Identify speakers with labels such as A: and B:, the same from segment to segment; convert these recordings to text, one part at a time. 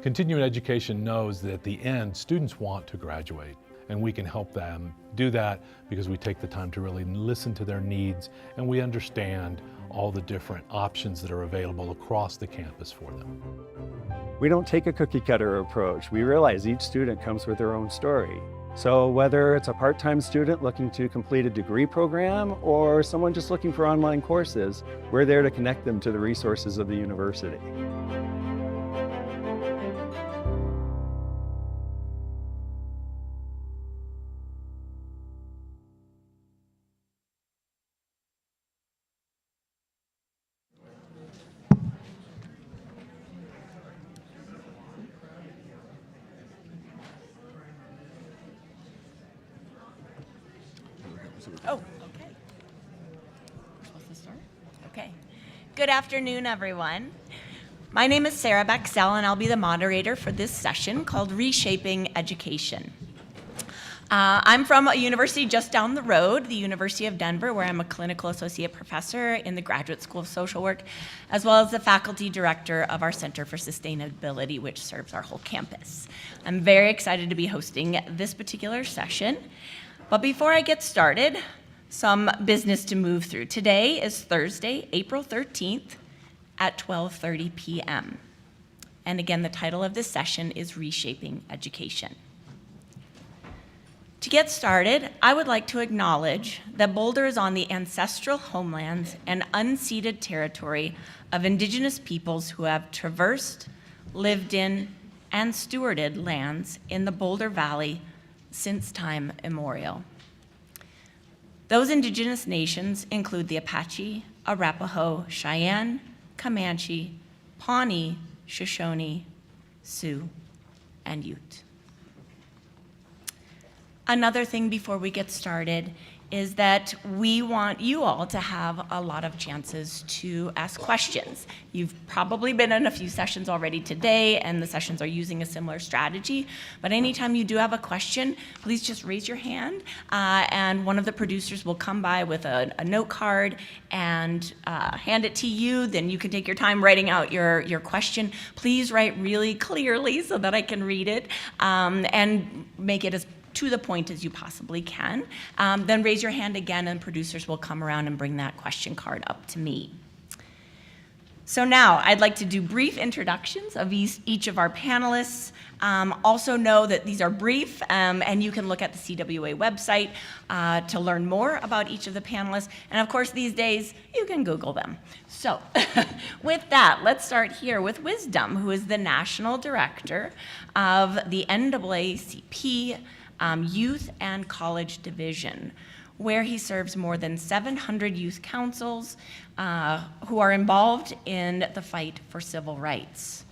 A: Continuing education knows that at the end, students want to graduate, and we can help them do that because we take the time to really listen to their needs and we understand all the different options that are available across the campus for them.
B: We don't take a cookie cutter approach. We realize each student comes with their own story. So whether it's a part-time student looking to complete a degree program or someone just looking for online courses, we're there to connect them to the resources of the university.
C: Oh, okay. We're supposed to start? Okay. Good afternoon, everyone. My name is Sarah Bexell, and I'll be the moderator for this session called Reshaping Education. I'm from a university just down the road, the University of Denver, where I'm a clinical associate professor in the Graduate School of Social Work, as well as the faculty director of our Center for Sustainability, which serves our whole campus. I'm very excited to be hosting this particular session. But before I get started, some business to move through. Today is Thursday, April 13th at 12:30 p.m. And again, the title of this session is Reshaping Education. To get started, I would like to acknowledge that Boulder is on the ancestral homelands and unceded territory of Indigenous peoples who have traversed, lived in, and stewarded lands in the Boulder Valley since time immemorial. Those Indigenous nations include the Apache, Arapaho, Cheyenne, Comanche, Pawnee, Shoshone, Sioux, and Ute. Another thing before we get started is that we want you all to have a lot of chances to ask questions. You've probably been in a few sessions already today, and the sessions are using a similar strategy. But anytime you do have a question, please just raise your hand, and one of the producers will come by with a note card and hand it to you. Then you can take your time writing out your question. Please write really clearly so that I can read it, and make it as to the point as you possibly can. Then raise your hand again, and producers will come around and bring that question card up to me. So now I'd like to do brief introductions of each of our panelists. Also know that these are brief, and you can look at the CWA website to learn more about each of the panelists. And of course, these days, you can Google them. So with that, let's start here with Wisdom, who is the National Director of the NAACP Youth and College Division, where he serves more than 700 youth councils who are involved in the fight for civil rights.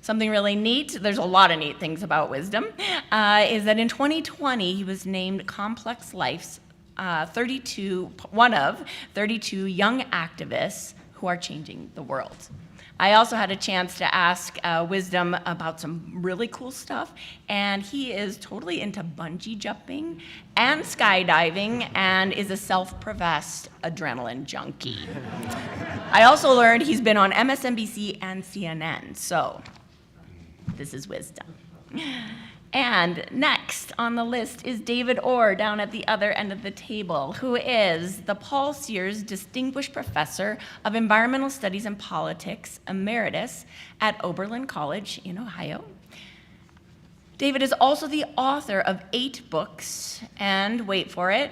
C: Something really neat, there's a lot of neat things about Wisdom, is that in 2020 he was named Complex Life's one of 32 young activists who are changing the world. I also had a chance to ask Wisdom about some really cool stuff, and he is totally into bungee jumping and skydiving and is a self-professed adrenaline junkie. I also learned he's been on MSNBC and CNN, so this is Wisdom. And next on the list is David Orr down at the other end of the table, who is the Paul Sears Distinguished Professor of Environmental Studies and Politics, Emeritus at Oberlin College in Ohio. David is also the author of 8 books and, wait for it,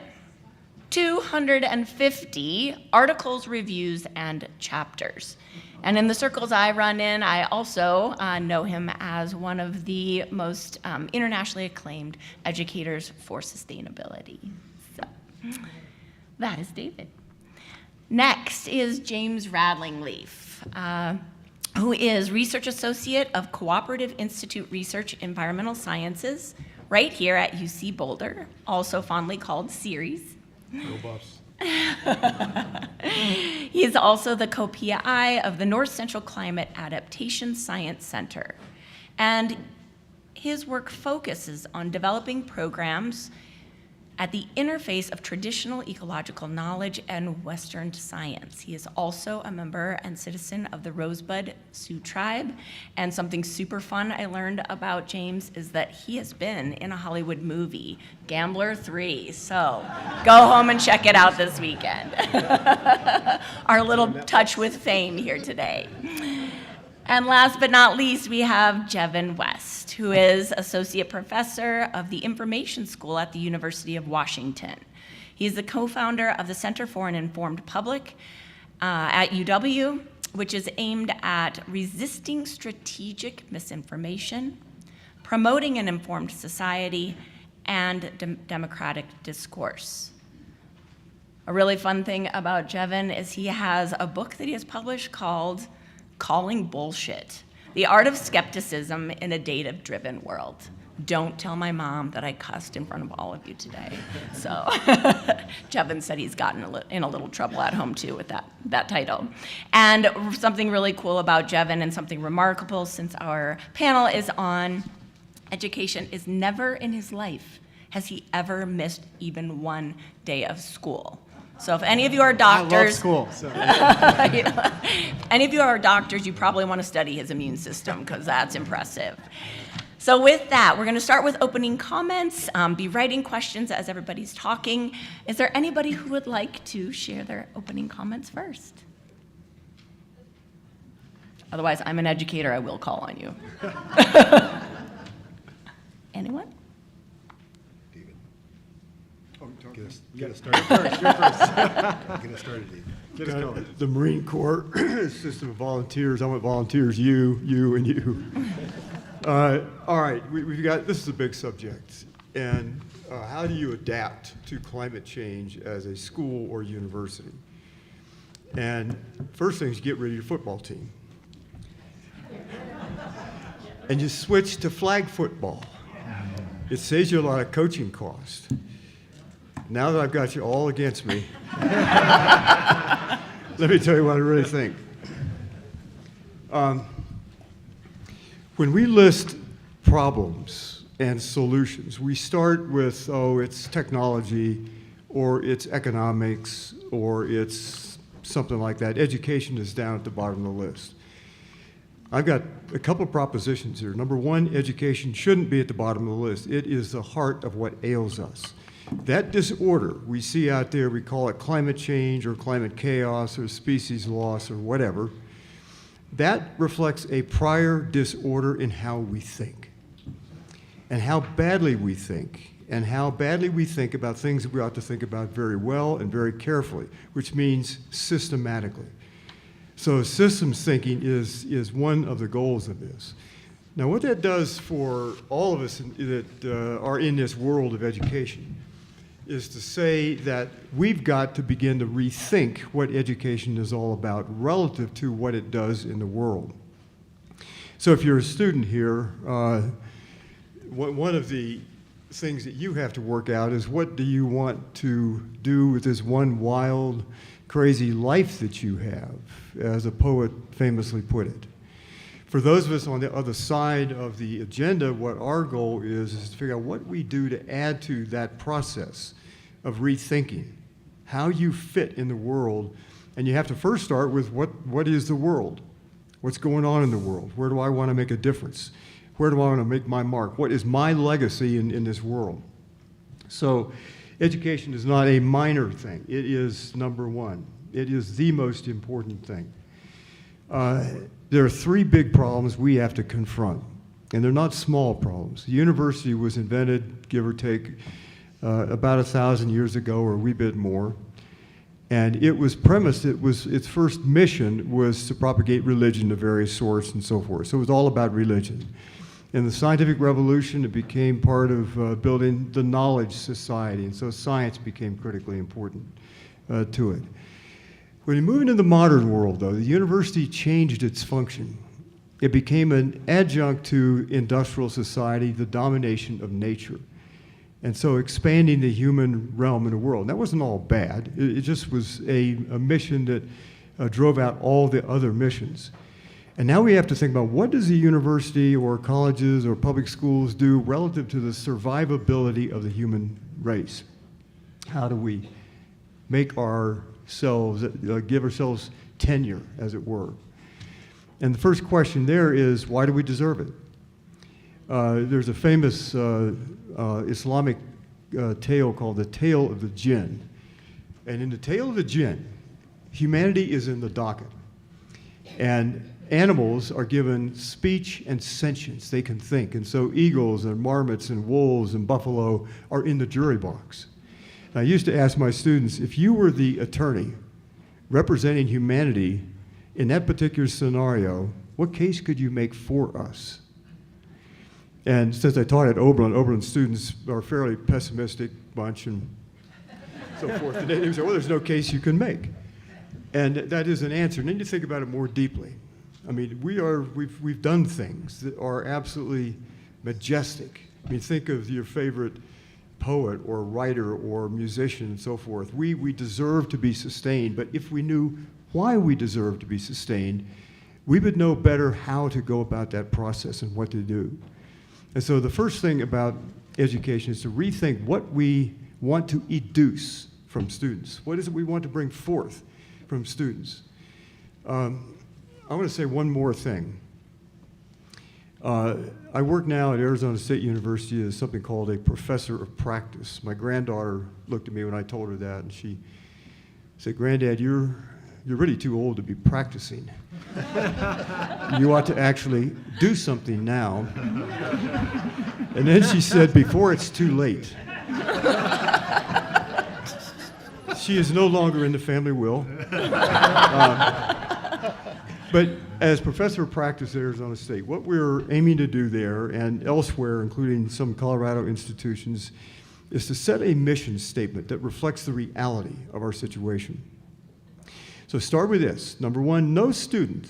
C: 250 articles, reviews, and chapters. And in the circles I run in, I also know him as one of the most internationally acclaimed educators for sustainability. So that is David. Next is James Radlingleaf, who is Research Associate of Cooperative Institute Research Environmental Sciences, right here at UC Boulder, also fondly called CERES.
A: Go Buffs.
C: He is also the co-PI of the North Central Climate Adaptation Science Center. And his work focuses on developing programs at the interface of traditional ecological knowledge and Western science. He is also a member and citizen of the Rosebud Sioux Tribe. And something super fun I learned about James is that he has been in a Hollywood movie, Gambler 3. So go home and check it out this weekend. Our little touch with fame here today. And last but not least, we have Jevin West, who is Associate Professor of the Information School at the University of Washington. He's the co-founder of the Center for an Informed Public at UW, which is aimed at resisting strategic misinformation, promoting an informed society, and democratic discourse. A really fun thing about Jevin is he has a book that he has published called Calling Bullshit: The Art of Skepticism in a Data-Driven World. Don't tell my mom that I cussed in front of all of you today. So Jevin said he's gotten in a little trouble at home too with that title. And something really cool about Jevin, and something remarkable since our panel is on education, is never in his life has he ever missed even one day of school. So if any of you are doctors,
D: I love school. So.
C: Any of you are doctors, you probably want to study his immune system, because that's impressive. So with that, we're going to start with opening comments. Be writing questions as everybody's talking. Is there anybody who would like to share their opening comments first? Otherwise, I'm an educator. I will call on you. Anyone?
E: Get us started. Get us started, Dave.
D: Get us going. The Marine Corps system of volunteers. I want volunteers, you, and you. All right, we've got, this is a big subject. And how do you adapt to climate change as a school or university? And first thing is get rid of your football team. And you switch to flag football. It saves you a lot of coaching costs. Now that I've got you all against me, let me tell you what I really think. When we list problems and solutions, we start with, oh, it's technology, or it's economics, or it's something like that. Education is down at the bottom of the list. I've got a couple of propositions here. Number one, education shouldn't be at the bottom of the list. It is the heart of what ails us. That disorder we see out there, we call it climate change or climate chaos or species loss or whatever, that reflects a prior disorder in how we think and how badly we think about things that we ought to think about very well and very carefully, which means systematically. So systems thinking is one of the goals of this. Now what that does for all of us that are in this world of education is to say that we've got to begin to rethink what education is all about relative to what it does in the world. So if you're a student here, one of the things that you have to work out is what do you want to do with this one wild, crazy life that you have, as a poet famously put it. For those of us on the other side of the agenda, what our goal is to figure out what we do to add to that process of rethinking, how you fit in the world. And you have to first start with what is the world? What's going on in the world? Where do I want to make a difference? Where do I want to make my mark? What is my legacy in this world? So education is not a minor thing. It is number one. It is the most important thing. There are three big problems we have to confront, and they're not small problems. The university was invented, give or take, about 1,000 years ago, or a wee bit more, and it was premised, its first mission was to propagate religion of various sorts and so forth. So it was all about religion. In the scientific revolution, it became part of building the knowledge society, and so science became critically important to it. When you move into the modern world, though, the university changed its function. It became an adjunct to industrial society, the domination of nature. And so expanding the human realm in the world. And that wasn't all bad. It just was a mission that drove out all the other missions. And now we have to think about what does a university or colleges or public schools do relative to the survivability of the human race. How do we make ourselves, give ourselves tenure, as it were? And the first question there is, why do we deserve it? There's a famous Islamic tale called the Tale of the Jinn. And in the Tale of the Jinn, humanity is in the docket. And animals are given speech and sentience. They can think. And so eagles and marmots and wolves and buffalo are in the jury box. And I used to ask my students, if you were the attorney representing humanity in that particular scenario, what case could you make for us? And since I taught at Oberlin students are a fairly pessimistic bunch and so forth. And they say, well, there's no case you can make. And that is an answer. And then you think about it more deeply. I mean, we've done things that are absolutely majestic. I mean, think of your favorite poet or writer or musician and so forth. We deserve to be sustained, but if we knew why we deserve to be sustained, we would know better how to go about that process and what to do. And so the first thing about education is to rethink what we want to educe from students. What is it we want to bring forth from students? I want to say one more thing. I work now at Arizona State University as something called a professor of practice. My granddaughter looked at me when I told her that, and she said, "Granddad, you're really too old to be practicing. You ought to actually do something now." And then she said, "Before it's too late." She is no longer in the family will. But as professor of practice at Arizona State, what we're aiming to do there and elsewhere, including some Colorado institutions, is to set a mission statement that reflects the reality of our situation. So start with this. Number one, no student,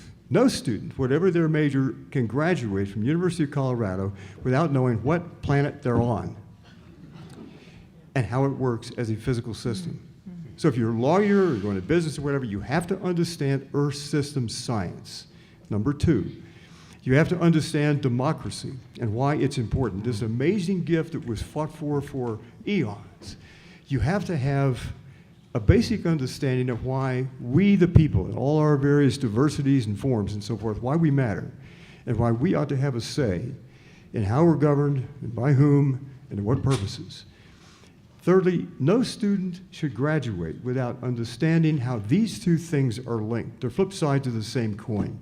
D: whatever their major, can graduate from University of Colorado without knowing what planet they're on and how it works as a physical system. So if you're a lawyer or going to business or whatever, you have to understand Earth system science. Number two, you have to understand democracy and why it's important. This amazing gift that was fought for eons. You have to have a basic understanding of why we, the people, in all our various diversities and forms and so forth, why we matter, and why we ought to have a say in how we're governed, and by whom, and to what purposes. Thirdly, no student should graduate without understanding how these two things are linked. They're flip sides of the same coin.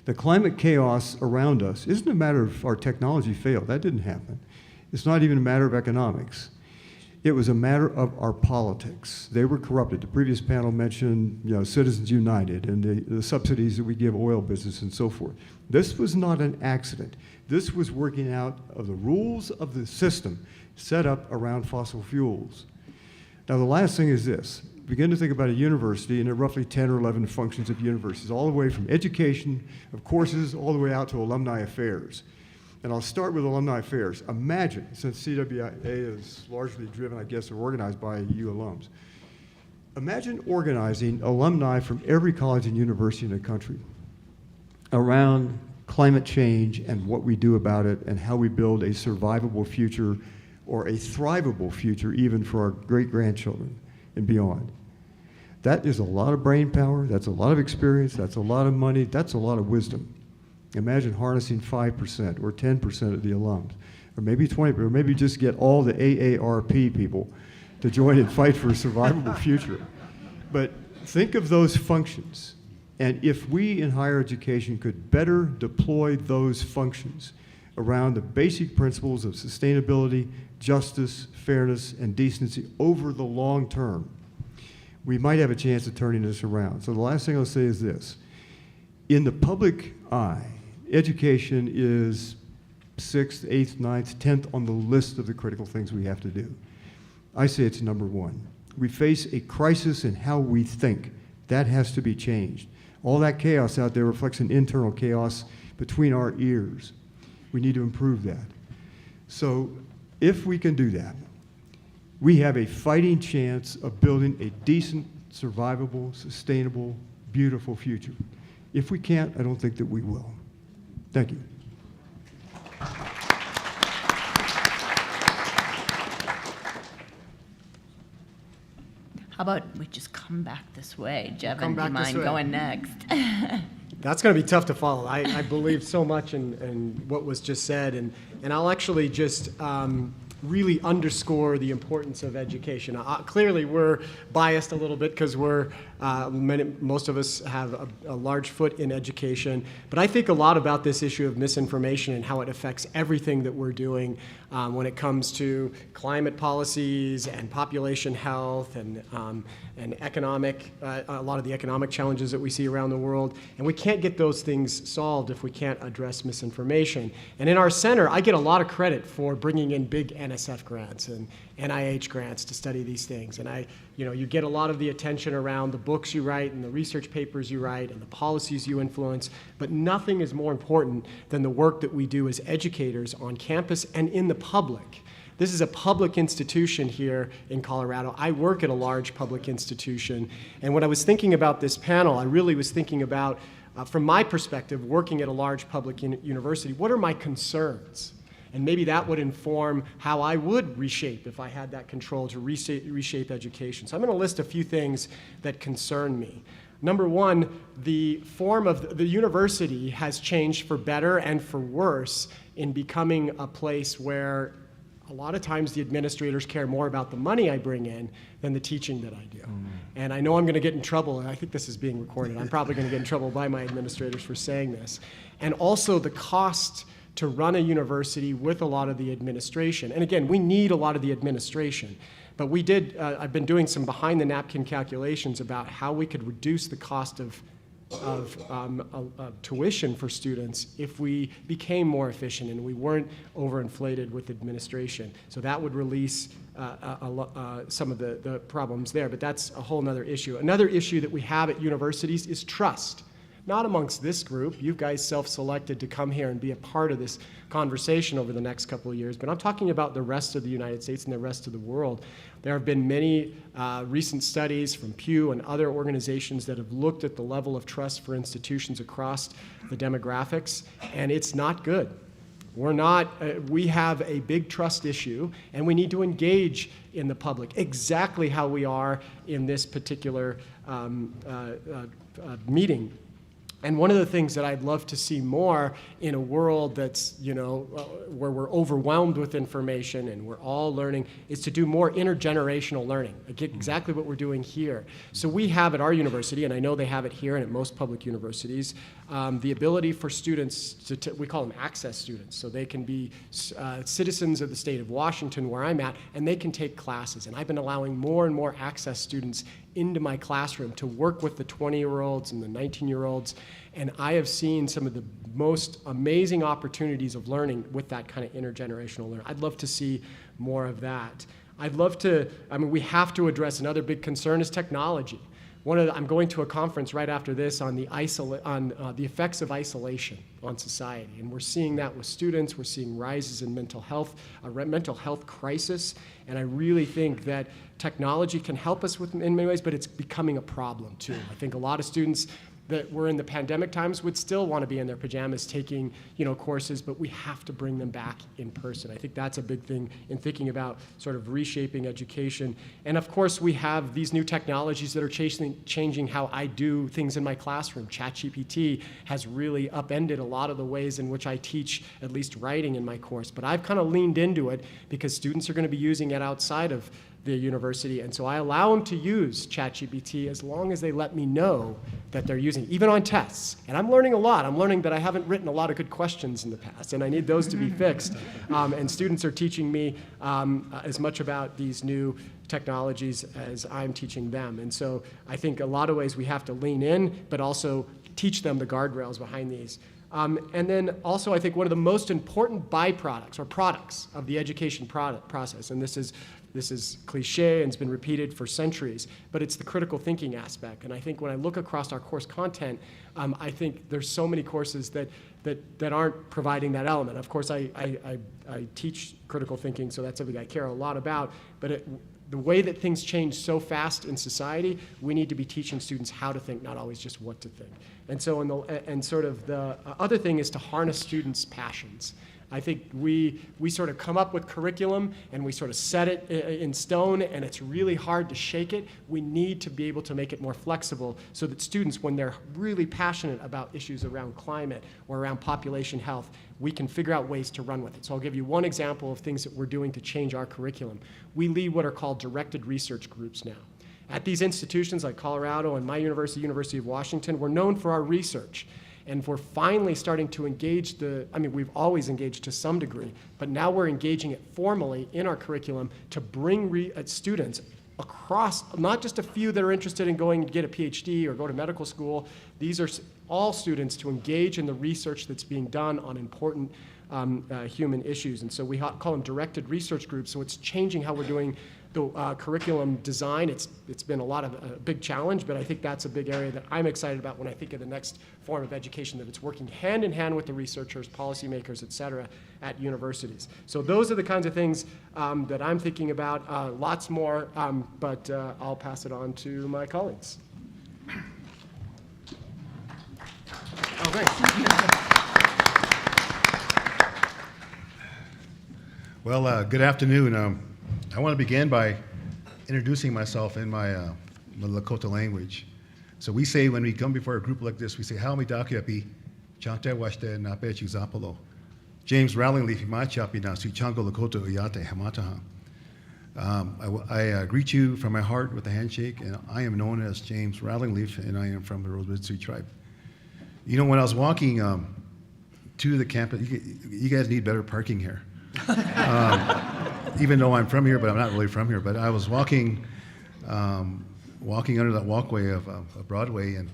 D: The climate chaos around us isn't a matter of our technology failed. That didn't happen. It's not even a matter of economics. It was a matter of our politics. They were corrupted. The previous panel mentioned, Citizens United and the subsidies that we give oil business and so forth. This was not an accident. This was working out of the rules of the system set up around fossil fuels. Now, the last thing is this. Begin to think about a university, and there are roughly 10 or 11 functions of universities, all the way from education, of courses, all the way out to alumni affairs. And I'll start with alumni affairs. Imagine, since CWA is largely driven, I guess, or organized by you alums, imagine organizing alumni from every college and university in the country around climate change and what we do about it and how we build a survivable future or a thrivable future even for our great-grandchildren and beyond. That is a lot of brain power, that's a lot of experience, that's a lot of money, that's a lot of wisdom. Imagine harnessing 5% or 10% of the alums, or maybe 20%, or maybe just get all the AARP people to join and fight for a survivable future. But think of those functions, and if we in higher education could better deploy those functions around the basic principles of sustainability, justice, fairness, and decency over the long term, we might have a chance of turning this around. So the last thing I'll say is this. In the public eye, education is 6th, 8th, 9th, 10th on the list of the critical things we have to do. I say it's number one. We face a crisis in how we think. That has to be changed. All that chaos out there reflects an internal chaos between our ears. We need to improve that. So if we can do that, we have a fighting chance of building a decent, survivable, sustainable, beautiful future. If we can't, I don't think that we will. Thank you.
C: How about we just come back this way? Jevin,
F: come
C: do you
F: back this
C: mind
F: way.
C: going next?
F: That's going to be tough to follow. I believe so much in what was just said, and I'll actually just really underscore the importance of education. Clearly, we're biased a little bit because most of us have a large foot in education, but I think a lot about this issue of misinformation and how it affects everything that we're doing when it comes to climate policies and population health and economic, a lot of the economic challenges that we see around the world. And we can't get those things solved if we can't address misinformation. And in our center, I get a lot of credit for bringing in big NSF grants and NIH grants to study these things. And you get a lot of the attention around the books you write and the research papers you write and the policies you influence, but nothing is more important than the work that we do as educators on campus and in the public. This is a public institution here in Colorado. I work at a large public institution, and when I was thinking about this panel, I really was thinking about, from my perspective, working at a large public university, what are my concerns? And maybe that would inform how I would reshape, if I had that control, to reshape education. So I'm going to list a few things that concern me. Number one, the form of the university has changed for better and for worse in becoming a place where a lot of times the administrators care more about the money I bring in than the teaching that I do. And I know I'm going to get in trouble, and I think this is being recorded. I'm probably going to get in trouble by my administrators for saying this. And also the cost to run a university with a lot of the administration. And again, we need a lot of the administration. But I've been doing some behind the napkin calculations about how we could reduce the cost of tuition for students if we became more efficient and we weren't overinflated with administration. So that would release some of the problems there, but that's a whole other issue. Another issue that we have at universities is trust. Not amongst this group. You guys self-selected to come here and be a part of this conversation over the next couple of years, but I'm talking about the rest of the United States and the rest of the world. There have been many recent studies from Pew and other organizations that have looked at the level of trust for institutions across the demographics, and it's not good. We have a big trust issue, and we need to engage in the public exactly how we are in this particular meeting. And one of the things that I'd love to see more in a world that's, where we're overwhelmed with information and we're all learning, is to do more intergenerational learning, exactly what we're doing here. So we have at our university, and I know they have it here and at most public universities, the ability for students we call them access students, so they can be citizens of the state of Washington, where I'm at, and they can take classes. And I've been allowing more and more access students into my classroom to work with the 20-year-olds and the 19-year-olds, and I have seen some of the most amazing opportunities of learning with that kind of intergenerational learning. I'd love to see more of that. We have to address another big concern is technology. I'm going to a conference right after this on the effects of isolation on society, and we're seeing that with students. We're seeing rises in mental health, a mental health crisis, and I really think that technology can help us in many ways, but it's becoming a problem too. I think a lot of students that were in the pandemic times would still want to be in their pajamas taking, courses, but we have to bring them back in person. I think that's a big thing in thinking about sort of reshaping education. And of course, we have these new technologies that are changing how I do things in my classroom. ChatGPT has really upended a lot of the ways in which I teach, at least writing in my course. But I've kind of leaned into it because students are going to be using it outside of the university, and so I allow them to use ChatGPT as long as they let me know that they're using it, even on tests. And I'm learning a lot. I'm learning that I haven't written a lot of good questions in the past, and I need those to be fixed. And students are teaching me as much about these new technologies as I'm teaching them. And so I think a lot of ways we have to lean in, but also teach them the guardrails behind these. And then also I think one of the most important byproducts or products of the education process, and this is cliche and it's been repeated for centuries, but it's the critical thinking aspect. And I think when I look across our course content, I think there's so many courses that aren't providing that element. Of course, I teach critical thinking, so that's something I care a lot about, but the way that things change so fast in society, we need to be teaching students how to think, not always just what to think. And so, the other thing is to harness students' passions. I think we sort of come up with curriculum and we sort of set it in stone, and it's really hard to shake it. We need to be able to make it more flexible so that students, when they're really passionate about issues around climate or around population health, we can figure out ways to run with it. So I'll give you one example of things that we're doing to change our curriculum. We lead what are called directed research groups now. At these institutions like Colorado and my university, University of Washington, we're known for our research. And we're finally starting to engage we've always engaged to some degree, but now we're engaging it formally in our curriculum to bring students across, not just a few that are interested in going to get a PhD or go to medical school. These are all students to engage in the research that's being done on important human issues. And so we call them directed research groups. So it's changing how we're doing the curriculum design. It's been a big challenge, but I think that's a big area that I'm excited about when I think of the next form of education, that it's working hand in hand with the researchers, policymakers, et cetera, at universities. So those are the kinds of things that I'm thinking about. Lots more, but I'll pass it on to my colleagues. Oh, thanks.
E: Well, good afternoon. I want to begin by introducing myself in my Lakota language. So we say, when we come before a group like this, we say, "How mi dakiapi, chante washte na pe chuzapalo." James Rowling-Leaf Machapi na su chango Lakota uyate hamataha. I greet you from my heart with a handshake, and I am known as James Rowling-Leaf, and I am from the Rosebud tribe. You know, when I was walking to the campus, you guys need better parking here. Even though I'm from here, but I'm not really from here. But I was walking under that walkway of Broadway, and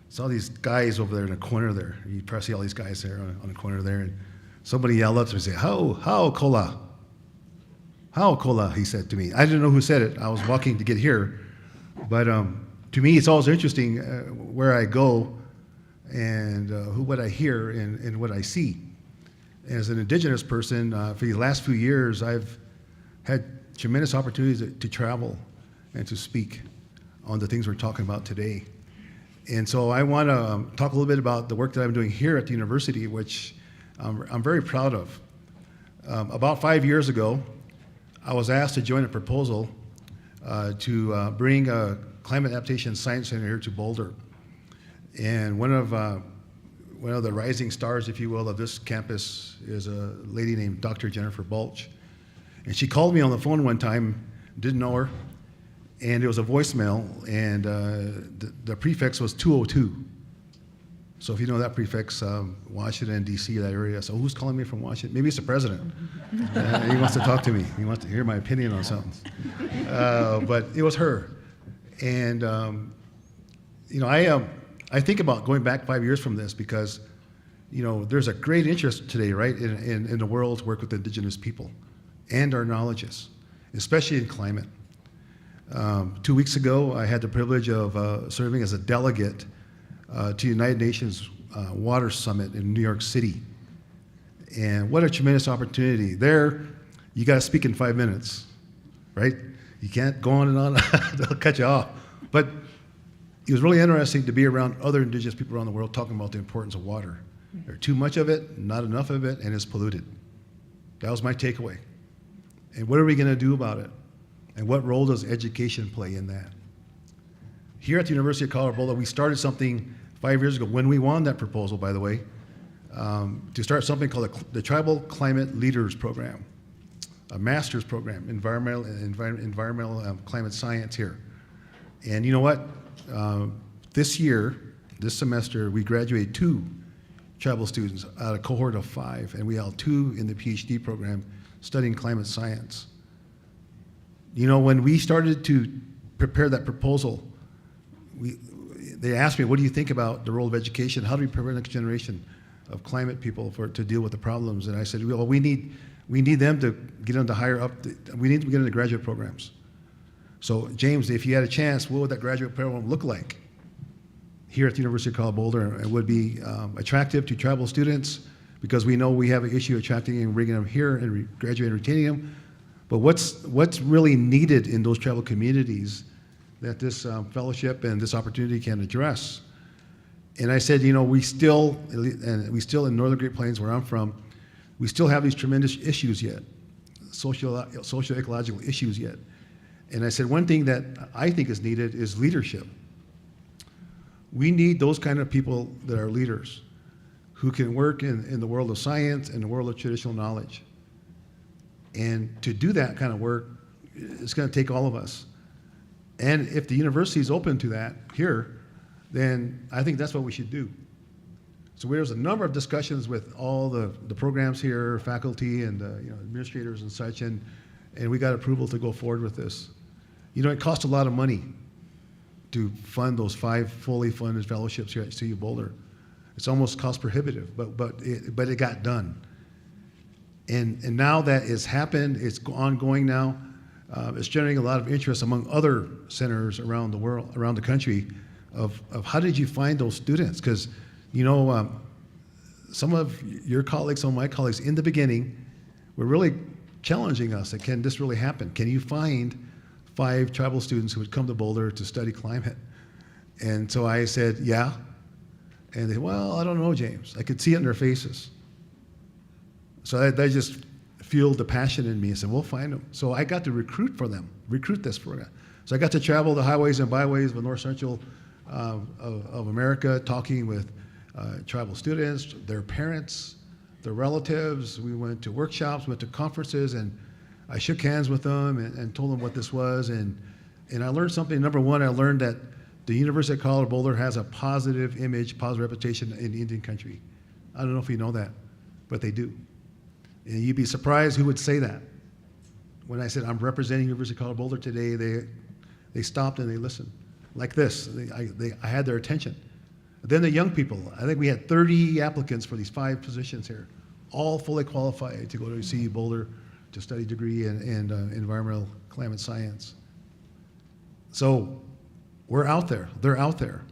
E: saw these guys over there in the corner there. You probably see all these guys there on the corner there, and somebody yelled up to me and said, "How kola? How kola?" He said to me. I didn't know who said it. I was walking to get here, but to me, it's always interesting where I go and what I hear and what I see. As an Indigenous person, for the last few years, I've had tremendous opportunities to travel and to speak on the things we're talking about today. And so I want to talk a little bit about the work that I'm doing here at the university, which I'm very proud of. About 5 years ago, I was asked to join a proposal to bring a climate adaptation science center here to Boulder. And one of the rising stars, if you will, of this campus is a lady named Dr. Jennifer Balch. And she called me on the phone one time, didn't know her, and it was a voicemail, and the prefix was 202. So if you know that prefix, Washington, D.C., that area. So who's calling me from Washington? Maybe it's the president. He wants to talk to me. He wants to hear my opinion on something. But it was her. And, I think about going back 5 years from this because, there's a great interest today, right, in the world to work with Indigenous people and our knowledges, especially in climate. 2 weeks ago, I had the privilege of serving as a delegate to United Nations Water Summit in New York City. And what a tremendous opportunity. There, you got to speak in 5 minutes, right? You can't go on and on, they'll cut you off. But it was really interesting to be around other Indigenous people around the world talking about the importance of water. There's too much of it, not enough of it, and it's polluted. That was my takeaway. And what are we going to do about it? And what role does education play in that? Here at the University of Colorado Boulder, we started something 5 years ago, when we won that proposal, by the way, to start something called the Tribal Climate Leaders Program, a master's program, environmental climate science here. And you know what? This semester, we graduated 2 tribal students out of a cohort of 5, and we had 2 in the PhD program studying climate science. When we started to prepare that proposal, they asked me, "What do you think about the role of education? How do we prepare the next generation of climate people to deal with the problems?" And I said, "Well, we need them to get into higher up. We need to get into graduate programs." So, James, if you had a chance, what would that graduate program look like here at the University of Colorado Boulder? It would be attractive to tribal students because we know we have an issue attracting and bringing them here and graduating and retaining them. But what's really needed in those tribal communities that this fellowship and this opportunity can address? And I said, we still in Northern Great Plains, where I'm from, We still have these tremendous issues yet, socio-ecological issues yet. And I said, one thing that I think is needed is leadership. We need those kind of people that are leaders, who can work in the world of science and the world of traditional knowledge. And to do that kind of work, it's going to take all of us. And if the university is open to that here, then I think that's what we should do. So there's a number of discussions with all the programs here, faculty and administrators and such, and we got approval to go forward with this. It costs a lot of money to fund those 5 fully funded fellowships here at CU Boulder. It's almost cost prohibitive, but it got done. And now that it's happened, it's ongoing now. It's generating a lot of interest among other centers around the world, around the country, of how did you find those students? Because some of your colleagues, some of my colleagues in the beginning were really challenging us that can this really happen? Can you find 5 tribal students who would come to Boulder to study climate? And so I said, yeah. And they said, well, I don't know, James. I could see it in their faces. So they just fueled the passion in me and said, we'll find them. So I got to recruit this program. So I got to travel the highways and byways of the north central of America, talking with tribal students, their parents, their relatives. We went to workshops, went to conferences, and I shook hands with them and told them what this was. And I learned something. Number one, I learned that the University of Colorado Boulder has a positive image, positive reputation in the Indian country. I don't know if you know that, but they do. And you'd be surprised who would say that. When I said, I'm representing University of Colorado Boulder today, they stopped and they listened. Like this, I had their attention. Then the young people, I think we had 30 applicants for these 5 positions here, all fully qualified to go to CU Boulder to study degree in environmental climate science. So we're out there, they're out there.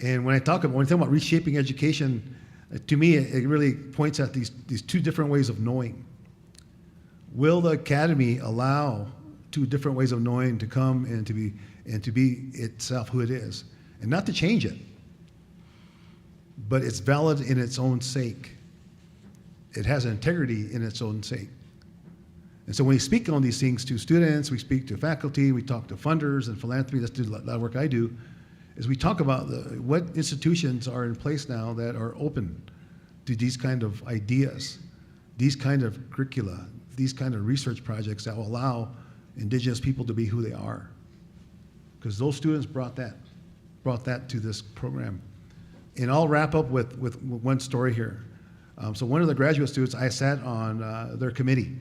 E: And when I talk about reshaping education, to me, it really points at these 2 different ways of knowing. Will the academy allow 2 different ways of knowing to come and to be itself who it is, and not to change it, but it's valid in its own sake. It has integrity in its own sake. And so when we speak on these things to students, we speak to faculty, we talk to funders and philanthropy, that's a lot of work I do, is we talk about what institutions are in place now that are open to these kind of ideas, these kind of curricula, these kind of research projects that will allow Indigenous people to be who they are. Because those students brought that to this program. And I'll wrap up with one story here. So one of the graduate students, I sat on their committee.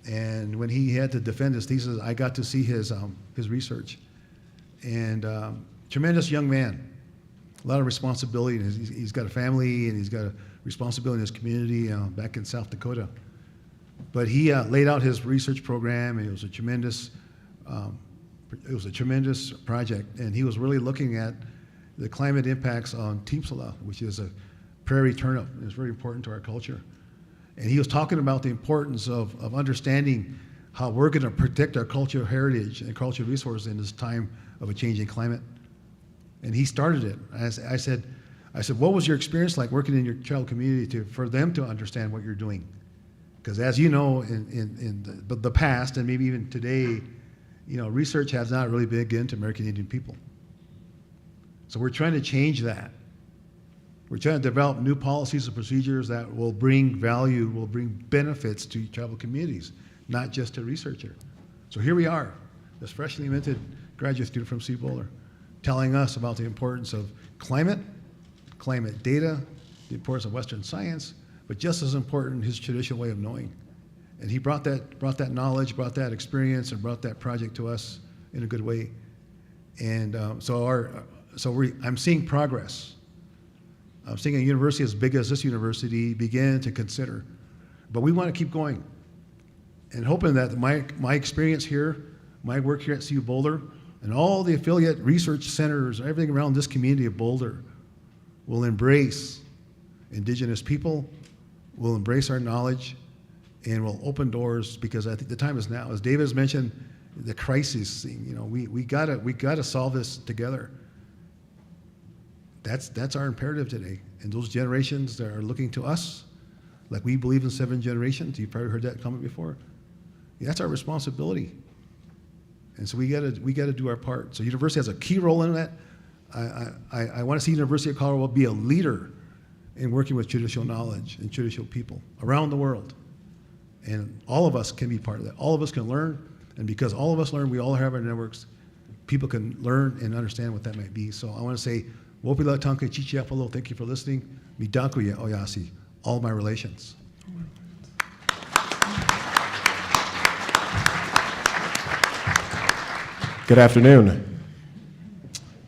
E: And when he had to defend his thesis, I got to see his research. And tremendous young man, a lot of responsibility. He's got a family and he's got a responsibility in his community back in South Dakota. But he laid out his research program, and it was a tremendous project. And he was really looking at the climate impacts on Teepsala, which is a prairie turnip. It's very important to our culture. And he was talking about the importance of understanding how we're going to protect our cultural heritage and cultural resources in this time of a changing climate. And he started it. I said, what was your experience like working in your tribal community for them to understand what you're doing? Because as you know, in the past, and maybe even today, research has not really been into American Indian people. So we're trying to change that. We're trying to develop new policies and procedures that will bring value, will bring benefits to tribal communities, not just to researcher. So here we are, this freshly minted graduate student from CU Boulder, telling us about the importance of climate data, the importance of Western science, but just as important, his traditional way of knowing. And he brought that knowledge, brought that experience, and brought that project to us in a good way. And I'm seeing progress. I'm seeing a university as big as this university begin to consider. But we want to keep going and hoping that my experience here, my work here at CU Boulder, and all the affiliate research centers, everything around this community of Boulder will embrace Indigenous people, will embrace our knowledge, and will open doors, because I think the time is now. As David has mentioned, the crisis thing, we gotta solve this together. That's our imperative today. And those generations that are looking to us like we believe in 7 generations. You've probably heard that comment before. Yeah, that's our responsibility. And so we gotta do our part. So university has a key role in that. I want to see University of Colorado be a leader in working with judicial knowledge and judicial people around the world. And all of us can be part of that. All of us can learn, and because all of us learn, we all have our networks, people can learn and understand what that might be. So I want to say, Wopila Tanka Chichiapalo, thank you for listening. Midakuya Oyasi, all my relations.
G: Good afternoon.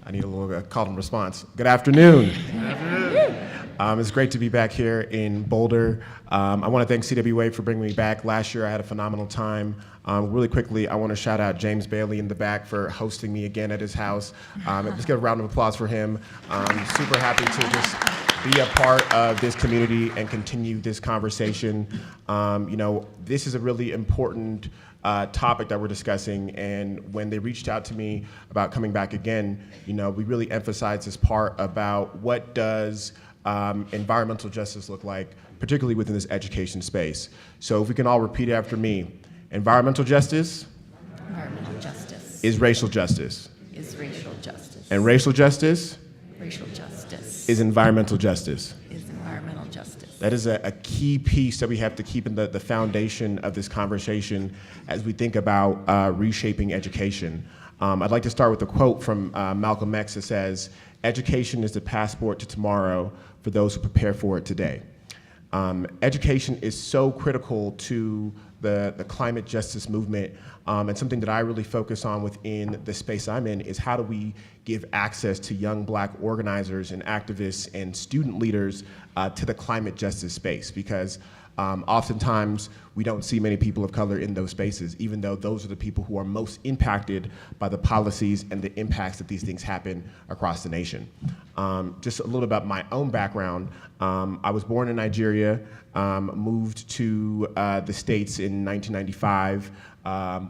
G: I need a little call and response. Good afternoon. Good afternoon. It's great to be back here in Boulder. I want to thank CWA for bringing me back. Last year I had a phenomenal time. Really quickly, I want to shout out James Bailey in the back for hosting me again at his house. Let's give a round of applause for him. Super happy to just be a part of this community and continue this conversation. This is a really important topic that we're discussing, and when they reached out to me about coming back again, we really emphasized this part about what does environmental justice look like, particularly within this education space. So if we can all repeat after me. Environmental justice, is racial justice.
C: Is racial justice.
G: And racial justice,
C: is
G: environmental justice.
C: environmental justice.
G: That is a key piece that we have to keep in the foundation of this conversation as we think about reshaping education. I'd like to start with a quote from Malcolm X that says, "Education is the passport to tomorrow for those who prepare for it today." Education is so critical to the climate justice movement, and something that I really focus on within the space I'm in is how do we give access to young Black organizers and activists and student leaders to the climate justice space, because oftentimes we don't see many people of color in those spaces, even though those are the people who are most impacted by the policies and the impacts that these things happen across the nation. Just a little about my own background. I was born in Nigeria, moved to the States in 1995,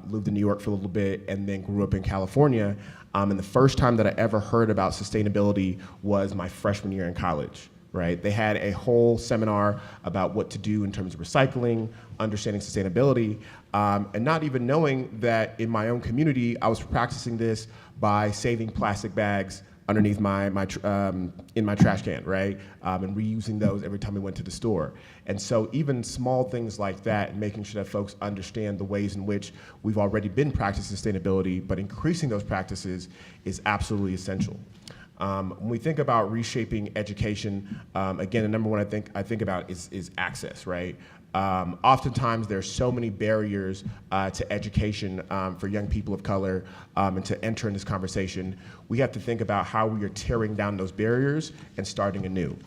G: lived in New York for a little bit, and then grew up in California. And the first time that I ever heard about sustainability was my freshman year in college. Right? They had a whole seminar about what to do in terms of recycling, understanding sustainability, and not even knowing that in my own community, I was practicing this by saving plastic bags underneath in my trash can, right? And reusing those every time we went to the store. And so even small things like that, and making sure that folks understand the ways in which we've already been practicing sustainability, but increasing those practices is absolutely essential. When we think about reshaping education, again, the number one I think about is access, right? Oftentimes there's so many barriers to education for young people of color, and to enter in this conversation. We have to think about how we are tearing down those barriers and starting anew.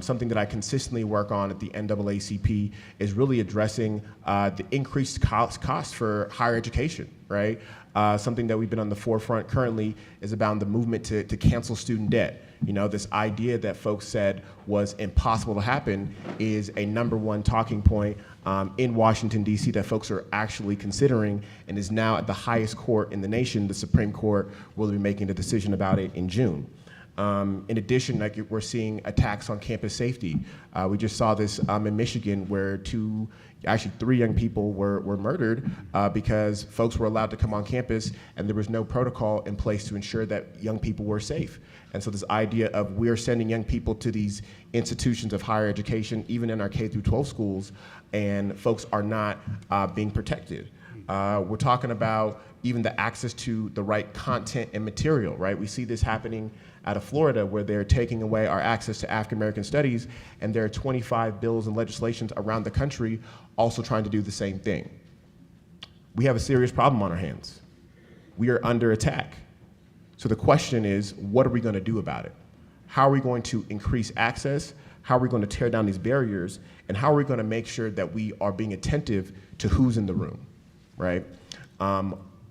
G: Something that I consistently work on at the NAACP is really addressing the increased cost for higher education, right? Something that we've been on the forefront currently is about the movement to cancel student debt. This idea that folks said was impossible to happen is a #1 talking point in Washington, D.C. that folks are actually considering, and is now at the highest court in the nation. The Supreme Court will be making a decision about it in June. In addition, we're seeing attacks on campus safety. We just saw this in Michigan where three young people were murdered because folks were allowed to come on campus and there was no protocol in place to ensure that young people were safe. And so this idea of we're sending young people to these institutions of higher education, even in our K-12 schools, and folks are not being protected. We're talking about even the access to the right content and material, right? We see this happening out of Florida where they're taking away our access to African American studies, and there are 25 bills and legislations around the country also trying to do the same thing. We have a serious problem on our hands. We are under attack. So the question is, what are we going to do about it? How are we going to increase access? How are we going to tear down these barriers? And how are we going to make sure that we are being attentive to who's in the room, right?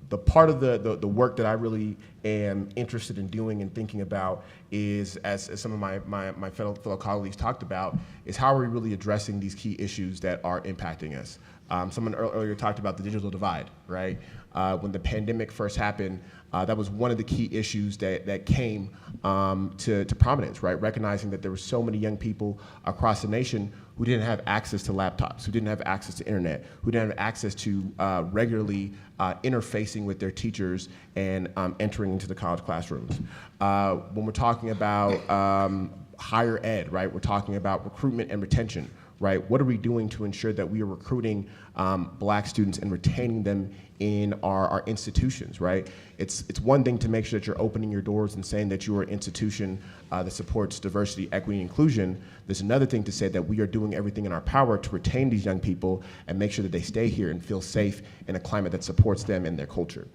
G: The part of the work that I really am interested in doing and thinking about is, as some of my fellow colleagues talked about, is how are we really addressing these key issues that are impacting us? Someone earlier talked about the digital divide, right? When the pandemic first happened, that was one of the key issues that came to prominence, right? Recognizing that there were so many young people across the nation who didn't have access to laptops, who didn't have access to internet, who didn't have access to regularly interfacing with their teachers and entering into the college classrooms. When we're talking about higher ed, right? We're talking about recruitment and retention, right? What are we doing to ensure that we are recruiting Black students and retaining them in our institutions, right? It's one thing to make sure that you're opening your doors and saying that you are an institution that supports diversity, equity, and inclusion. There's another thing to say that we are doing everything in our power to retain these young people and make sure that they stay here and feel safe in a climate that supports them and their culture.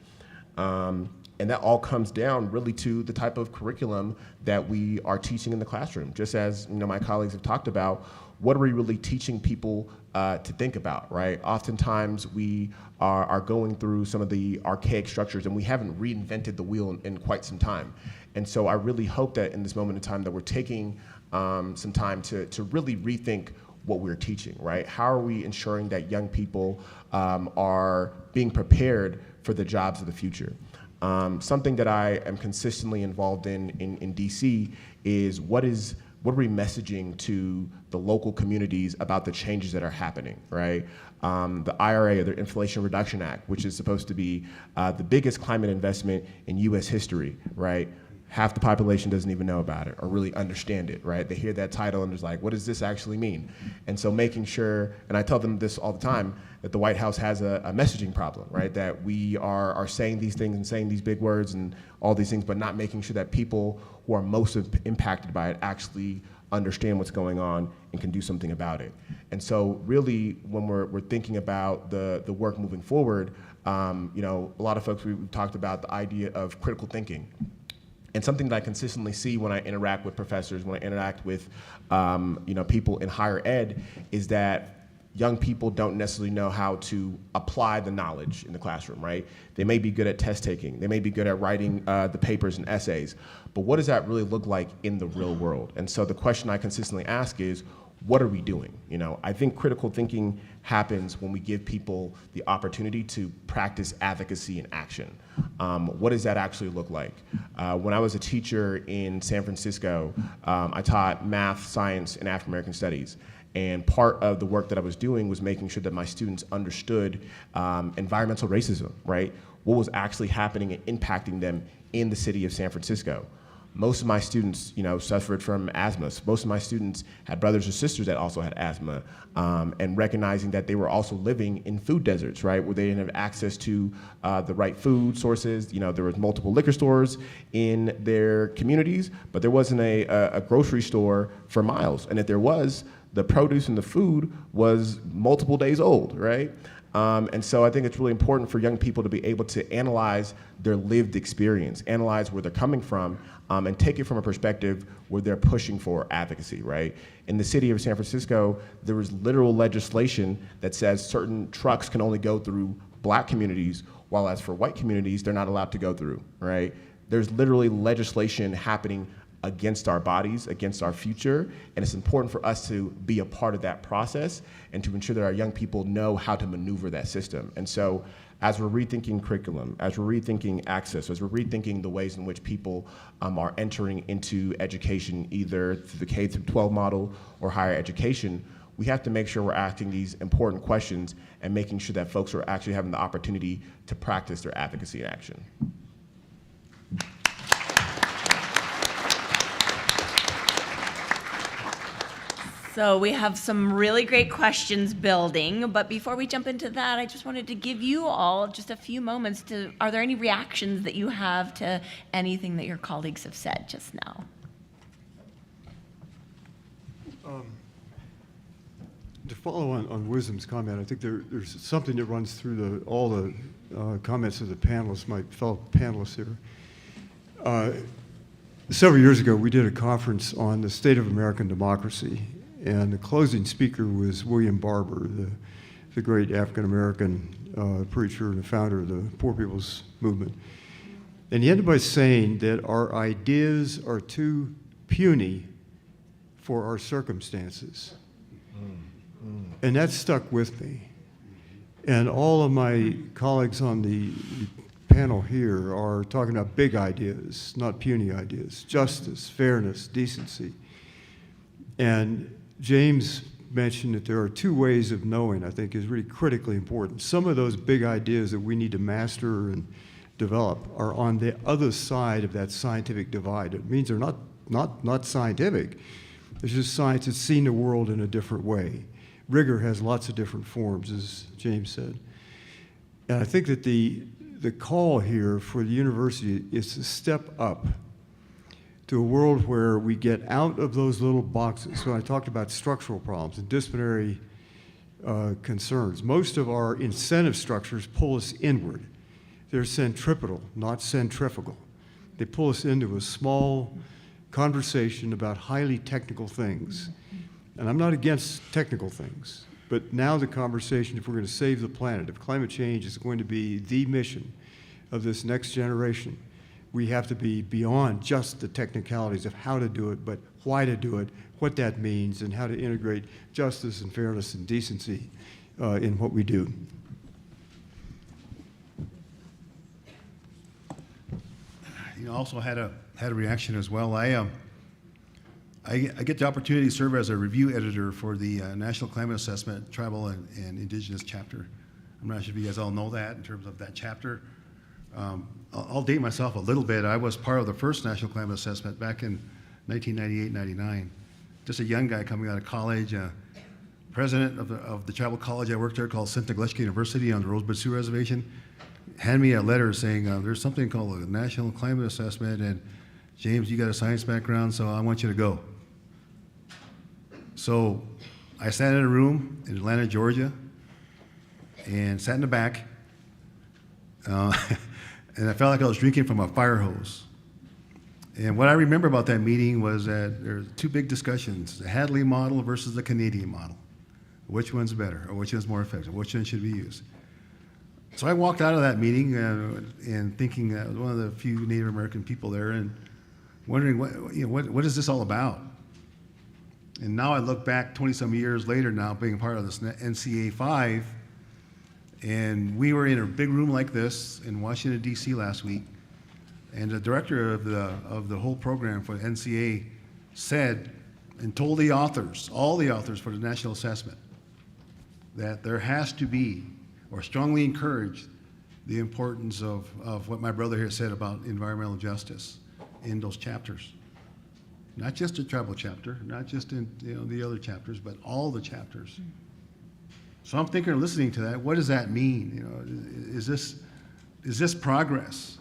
G: And that all comes down really to the type of curriculum that we are teaching in the classroom. Just as my colleagues have talked about, what are we really teaching people to think about, right? Oftentimes we are going through some of the archaic structures and we haven't reinvented the wheel in quite some time. And so I really hope that in this moment in time that we're taking some time to really rethink what we're teaching, right? How are we ensuring that young people are being prepared for the jobs of the future? Something that I am consistently involved in DC is what are we messaging to the local communities about the changes that are happening, right? The IRA, the Inflation Reduction Act, which is supposed to be the biggest climate investment in US history, right? Half the population doesn't even know about it or really understand it, right? They hear that title and it's like, what does this actually mean? And so making sure, and I tell them this all the time, that the White House has a messaging problem, right? That we are saying these things and saying these big words and all these things, but not making sure that people who are most impacted by it actually understand what's going on and can do something about it. And so really, when we're thinking about the work moving forward, a lot of folks, we've talked about the idea of critical thinking. And something that I consistently see when I interact with professors, when I interact with people in higher ed, is that young people don't necessarily know how to apply the knowledge in the classroom, right? They may be good at test taking, they may be good at writing the papers and essays, but what does that really look like in the real world? And so the question I consistently ask is, what are we doing? I think critical thinking happens when we give people the opportunity to practice advocacy in action. What does that actually look like? When I was a teacher in San Francisco, I taught math, science, and African American studies. And part of the work that I was doing was making sure that my students understood environmental racism, right? What was actually happening and impacting them in the city of San Francisco. Most of my students, suffered from asthma. Most of my students had brothers or sisters that also had asthma, and recognizing that they were also living in food deserts, right, where they didn't have access to the right food sources. There was multiple liquor stores in their communities, but there wasn't a grocery store for miles. And if there was, the produce and the food was multiple days old, right? And so I think it's really important for young people to be able to analyze their lived experience, analyze where they're coming from, and take it from a perspective where they're pushing for advocacy, right? In the city of San Francisco, there was literal legislation that says certain trucks can only go through Black communities, while as for white communities, they're not allowed to go through, right? There's literally legislation happening against our bodies, against our future, and it's important for us to be a part of that process and to ensure that our young people know how to maneuver that system. And so as we're rethinking curriculum, as we're rethinking access, as we're rethinking the ways in which people are entering into education, either through the K through 12 model or higher education, we have to make sure we're asking these important questions and making sure that folks are actually having the opportunity to practice their advocacy in action.
C: So we have some really great questions building, but before we jump into that, I just wanted to give you all just a few moments are there any reactions that you have to anything that your colleagues have said just now?
D: To follow on Wisdom's comment, I think there's something that runs through all the comments of the panelists, my fellow panelists here. Several years ago, we did a conference on the state of American democracy, and the closing speaker was William Barber, the great African-American preacher and the founder of the Poor People's Movement. And he ended by saying that our ideas are too puny for our circumstances. And that stuck with me. And all of my colleagues on the panel here are talking about big ideas, not puny ideas: justice, fairness, decency. And James mentioned that there are two ways of knowing, I think, is really critically important. Some of those big ideas that we need to master and develop are on the other side of that scientific divide. It means they're not scientific. It's just science that's seen the world in a different way. Rigor has lots of different forms, as James said. And I think that the call here for the university is to step up to a world where we get out of those little boxes. So I talked about structural problems and disciplinary concerns. Most of our incentive structures pull us inward. They're centripetal, not centrifugal. They pull us into a small conversation about highly technical things. And I'm not against technical things, but now the conversation, if we're going to save the planet, if climate change is going to be the mission of this next generation, we have to be beyond just the technicalities of how to do it, but why to do it, what that means, and how to integrate justice and fairness and decency in what we do.
E: You know, also had a reaction as well. I get the opportunity to serve as a review editor for the National Climate Assessment Tribal and Indigenous chapter. I'm not sure if you guys all know that in terms of that chapter. I'll date myself a little bit. I was part of the first National Climate Assessment back in 1998-99. Just a young guy coming out of college, president of the tribal college I worked there called St. Nicholas University on the Rosebud Sioux Reservation. Handed me a letter saying there's something called a National Climate Assessment, and James, you got a science background, so I want you to go. So I sat in a room in Atlanta, Georgia, and sat in the back, and I felt like I was drinking from a fire hose. And what I remember about that meeting was that there were two big discussions: the Hadley model versus the Canadian model. Which one's better, or which one's more effective? Which one should we use? So I walked out of that meeting and thinking I was one of the few Native American people there, and wondering what is this all about? And now I look back 20-some years later now, being part of this NCA 5, and we were in a big room like this in Washington, D.C. last week, and the director of the whole program for NCA said and told the authors, all the authors for the national assessment, that there has to be, or strongly encourage, the importance of what my brother here said about environmental justice in those chapters. Not just the tribal chapter, not just in the other chapters, but all the chapters. So I'm thinking, listening to that, what does that mean? Is this progress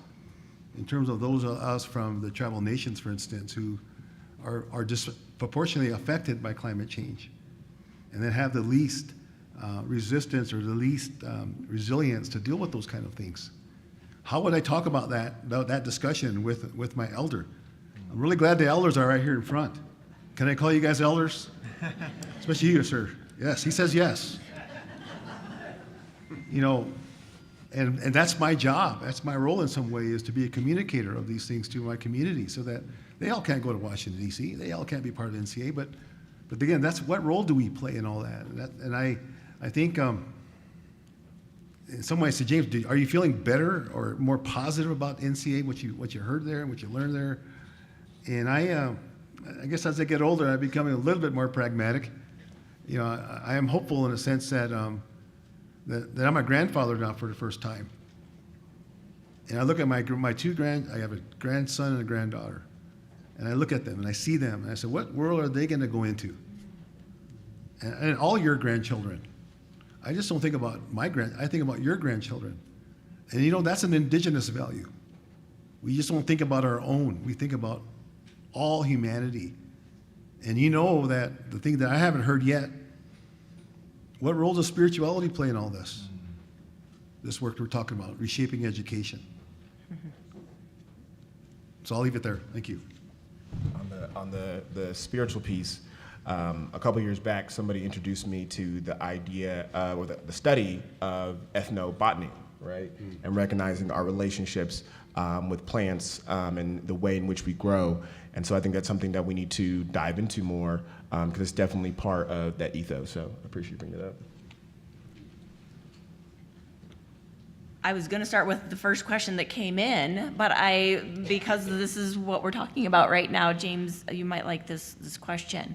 E: in terms of those of us from the tribal nations, for instance, who are disproportionately affected by climate change, and then have the least resistance or the least resilience to deal with those kind of things? How would I talk about that discussion with my elder? I'm really glad the elders are right here in front. Can I call you guys elders? Especially you, sir. Yes, he says yes. And that's my job. That's my role in some way, is to be a communicator of these things to my community, so that they all can't go to Washington, D.C. They all can't be part of the NCA. But again, that's what role do we play in all that? And I think in some ways, to James, are you feeling better or more positive about NCA, what you heard there and what you learned there? And I guess as I get older, I'm becoming a little bit more pragmatic. I am hopeful in a sense that that I'm a grandfather now for the first time. And I look at I have a grandson and a granddaughter, and I look at them and I see them and I say, what world are they going to go into? And all your grandchildren. I just don't think about I think about your grandchildren. And that's an indigenous value. We just don't think about our own. We think about all humanity. And that the thing that I haven't heard yet, what role does spirituality play in all this? This work we're talking about, reshaping education. So I'll leave it there. Thank you.
G: On the spiritual piece, a couple years back, somebody introduced me to the idea or the study of ethnobotany, right? And recognizing our relationships with plants and the way in which we grow. And so I think that's something that we need to dive into more because it's definitely part of that ethos. So I appreciate you bringing it up.
C: I was going to start with the first question that came in, but because this is what we're talking about right now, James, you might like this question.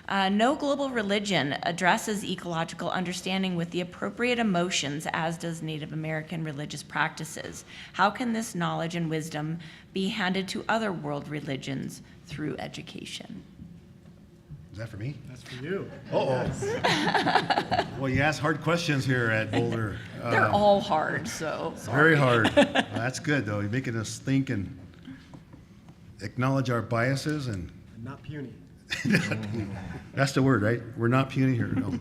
C: No global religion addresses ecological understanding with the appropriate emotions, as does Native American religious practices. How can this knowledge and wisdom be handed to other world religions through education?
E: Is that for me?
H: That's for you.
E: Uh-oh. Well, you ask hard questions here at Boulder.
C: They're all hard, so sorry.
E: Very hard. Well, that's good, though. You're making us think and acknowledge our biases and
H: Not puny.
E: that's the word, right? We're not puny here. No,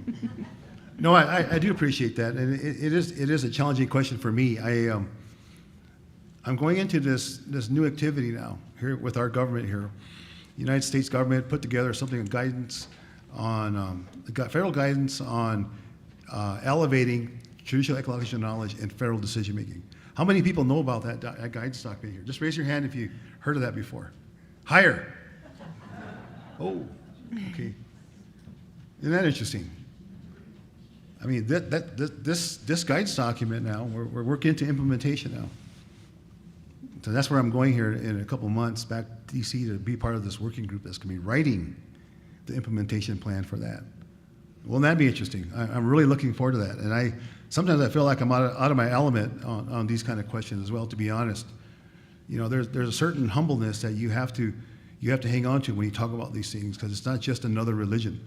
E: no, I do appreciate that, and it is a challenging question for me. I'm going into this new activity now here with our government here. The United States government put together something, guidance on federal guidance on elevating traditional ecological knowledge and federal decision making. How many people know about that guidance document here? Just raise your hand if you heard of that before. Higher. Oh, okay. Isn't that interesting? I mean, this guidance document now, we're working into implementation now. So that's where I'm going here in a couple of months back to DC to be part of this working group that's going to be writing the implementation plan for that. Won't that be interesting? I'm really looking forward to that. And sometimes I feel like I'm out of my element on these kind of questions as well, to be honest. You know, there's a certain humbleness that you have to hang on to when you talk about these things, because it's not just another religion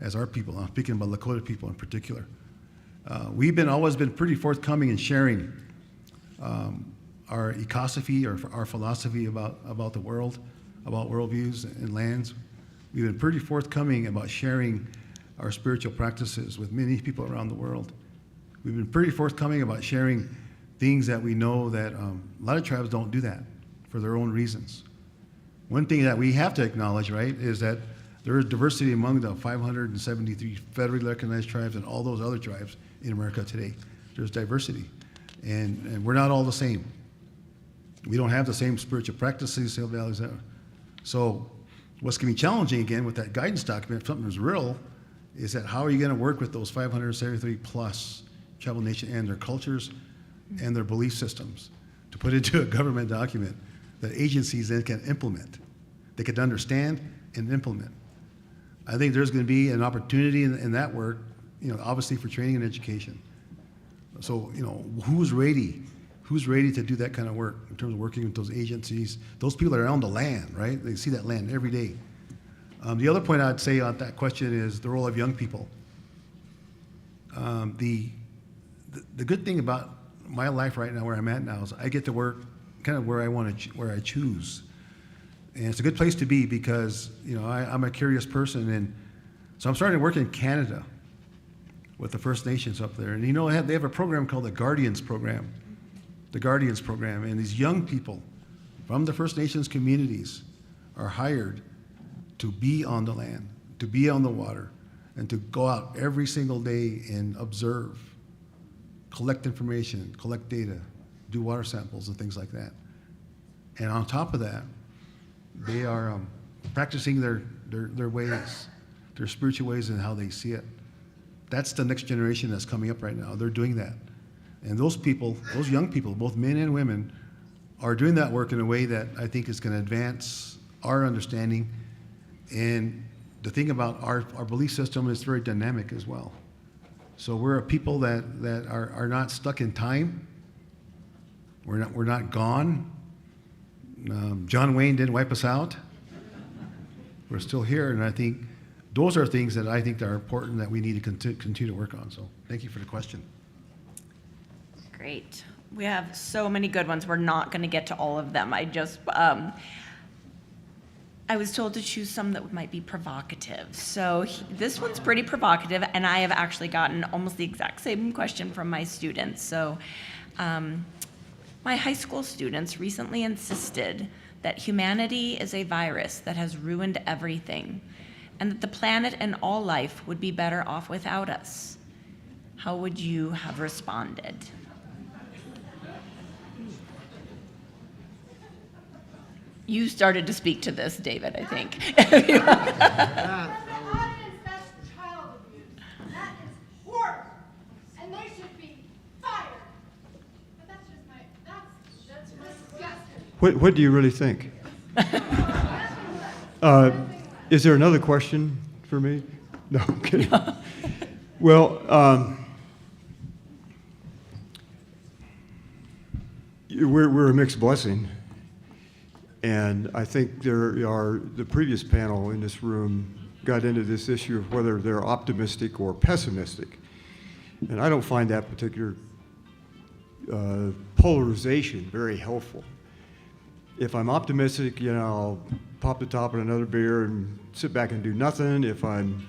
E: as our people. I'm speaking about Lakota people in particular. We've always been pretty forthcoming in sharing our ecosophy or our philosophy about the world, about worldviews and lands. We've been pretty forthcoming about sharing our spiritual practices with many people around the world. We've been pretty forthcoming about sharing things that we know that a lot of tribes don't do that for their own reasons. One thing that we have to acknowledge, right, is that there is diversity among the 573 federally recognized tribes and all those other tribes in America today. There's diversity, and we're not all the same. We don't have the same spiritual practices, same values. So what's going to be challenging, again, with that guidance document, if something is real, is that how are you going to work with those 573 plus tribal nations and their cultures and their belief systems to put into a government document that agencies then can implement. They can understand and implement. I think there's going to be an opportunity in that work, you know, obviously for training and education. So, you know, who's ready to do that kind of work in terms of working with those agencies, those people that are on the land, right? They see that land every day. The other point I'd say on that question is the role of young people. The good thing about my life right now, where I'm at now, is I get to work kind of where I choose, and it's a good place to be because, you know, I'm a curious person, and so I'm starting to work in Canada with the First Nations up there, and you know they have a program called the Guardians Program. The Guardians Program, and these young people from the First Nations communities are hired to be on the land, to be on the water, and to go out every single day and observe, collect information, collect data, do water samples and things like that. And on top of that, they are practicing their ways, their spiritual ways and how they see it. That's the next generation that's coming up right now. They're doing that. And those people, those young people, both men and women, are doing that work in a way that I think is going to advance our understanding. And the thing about our belief system is very dynamic as well. So we're a people that are not stuck in time. We're not gone. John Wayne didn't wipe us out. We're still here, and I think those are things that I think are important that we need to continue to work on. So thank you for the question.
C: Great. We have so many good ones. We're not going to get to all of them. I was told to choose some that might be provocative. So this one's pretty provocative, and I have actually gotten almost the exact same question from my students. So my high school students recently insisted that humanity is a virus that has ruined everything, and that the planet and all life would be better off without us. How would you have responded? You started to speak to this, David, I think.
H: That's child abuse. That is horrible. And they should be fired. But that's just that's disgusting.
D: What do you really think? Is there another question for me? No, I'm kidding. Well, we're a mixed blessing. And I think the previous panel in this room got into this issue of whether they're optimistic or pessimistic. And I don't find that particular polarization very helpful. If I'm optimistic, I'll pop the top of another beer and sit back and do nothing. If I'm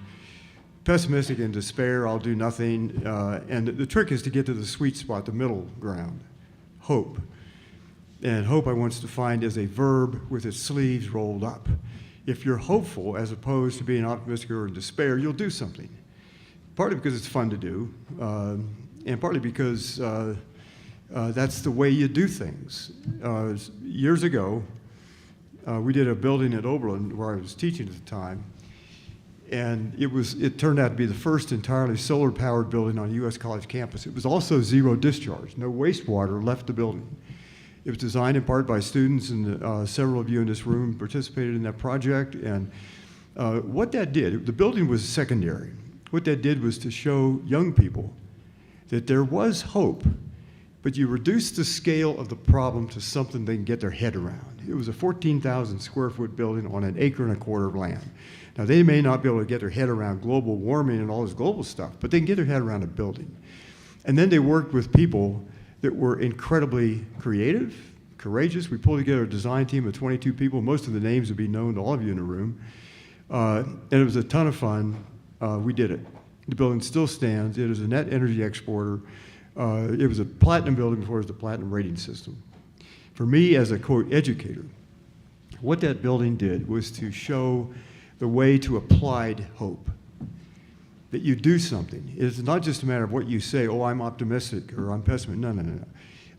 D: pessimistic and despair, I'll do nothing. And the trick is to get to the sweet spot, the middle ground, hope. And hope I want to find as a verb with its sleeves rolled up. If you're hopeful as opposed to being optimistic or in despair, you'll do something. Partly because it's fun to do, and partly because that's the way you do things. Years ago, we did a building at Oberlin where I was teaching at the time, and it turned out to be the first entirely solar-powered building on a U.S. college campus. It was also zero discharge. No wastewater left the building. It was designed in part by students, and several of you in this room participated in that project. And what that did, the building was secondary. What that did was to show young people that there was hope, but you reduce the scale of the problem to something they can get their head around. It was a 14,000 square foot building on 1.25 acres of land. Now, they may not be able to get their head around global warming and all this global stuff, but they can get their head around a building. And then they worked with people that were incredibly creative, courageous. We pulled together a design team of 22 people. Most of the names would be known to all of you in the room. And it was a ton of fun. We did it. The building still stands. It is a net energy exporter. It was a platinum building before it was the platinum rating system. For me, as a quote educator, what that building did was to show the way to applied hope. That you do something. It's not just a matter of what you say, oh, I'm optimistic or I'm pessimistic. No.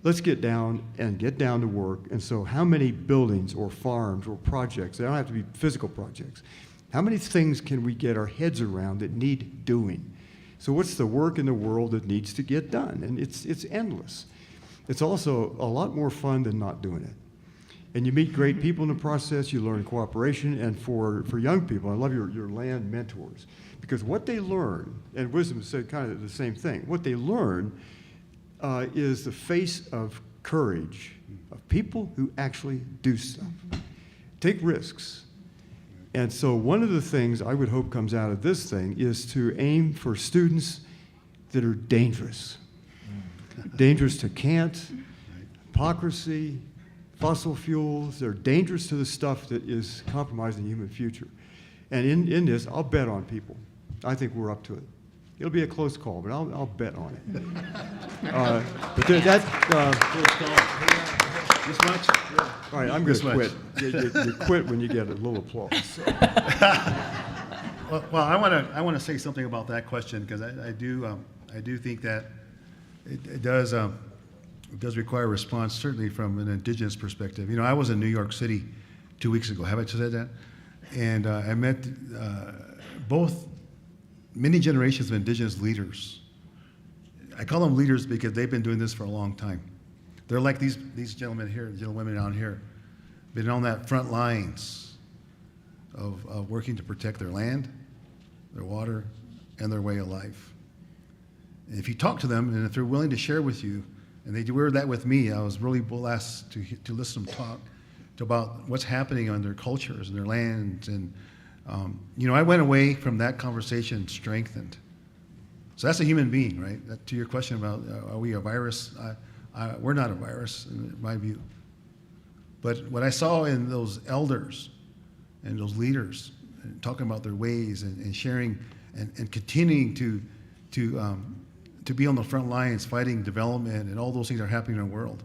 D: Let's get down to work. And so how many buildings or farms or projects, they don't have to be physical projects, how many things can we get our heads around that need doing? So what's the work in the world that needs to get done? And it's endless. It's also a lot more fun than not doing it. And you meet great people in the process, you learn cooperation, and for young people, I love your land mentors. Because what they learn, and wisdom said kind of the same thing, what they learn is the face of courage of people who actually do stuff, take risks. And so one of the things I would hope comes out of this thing is to aim for students that are dangerous. Dangerous to Kant, hypocrisy, fossil fuels. They're dangerous to the stuff that is compromising the human future. And in this, I'll bet on people. I think we're up to it. It'll be a close call, but I'll bet on it. But
E: This much?
D: all right, I'm going to quit. You quit when you get a little applause.
E: Well, I want to say something about that question because I do think that it does require a response, certainly from an indigenous perspective. I was in New York City 2 weeks ago. Have I said that? And I met many generations of indigenous leaders. I call them leaders because they've been doing this for a long time. They're like these gentlemen here, gentlewomen down here, been on that front lines of working to protect their land, their water, and their way of life. And if you talk to them, and if they're willing to share with you, and they were that with me, I was really blessed to listen to them talk about what's happening on their cultures and their lands. And I went away from that conversation strengthened. So that's a human being, right? To your question about are we a virus? We're not a virus, in my view. But what I saw in those elders and those leaders and talking about their ways and sharing and continuing to be on the front lines, fighting development and all those things that are happening in our world,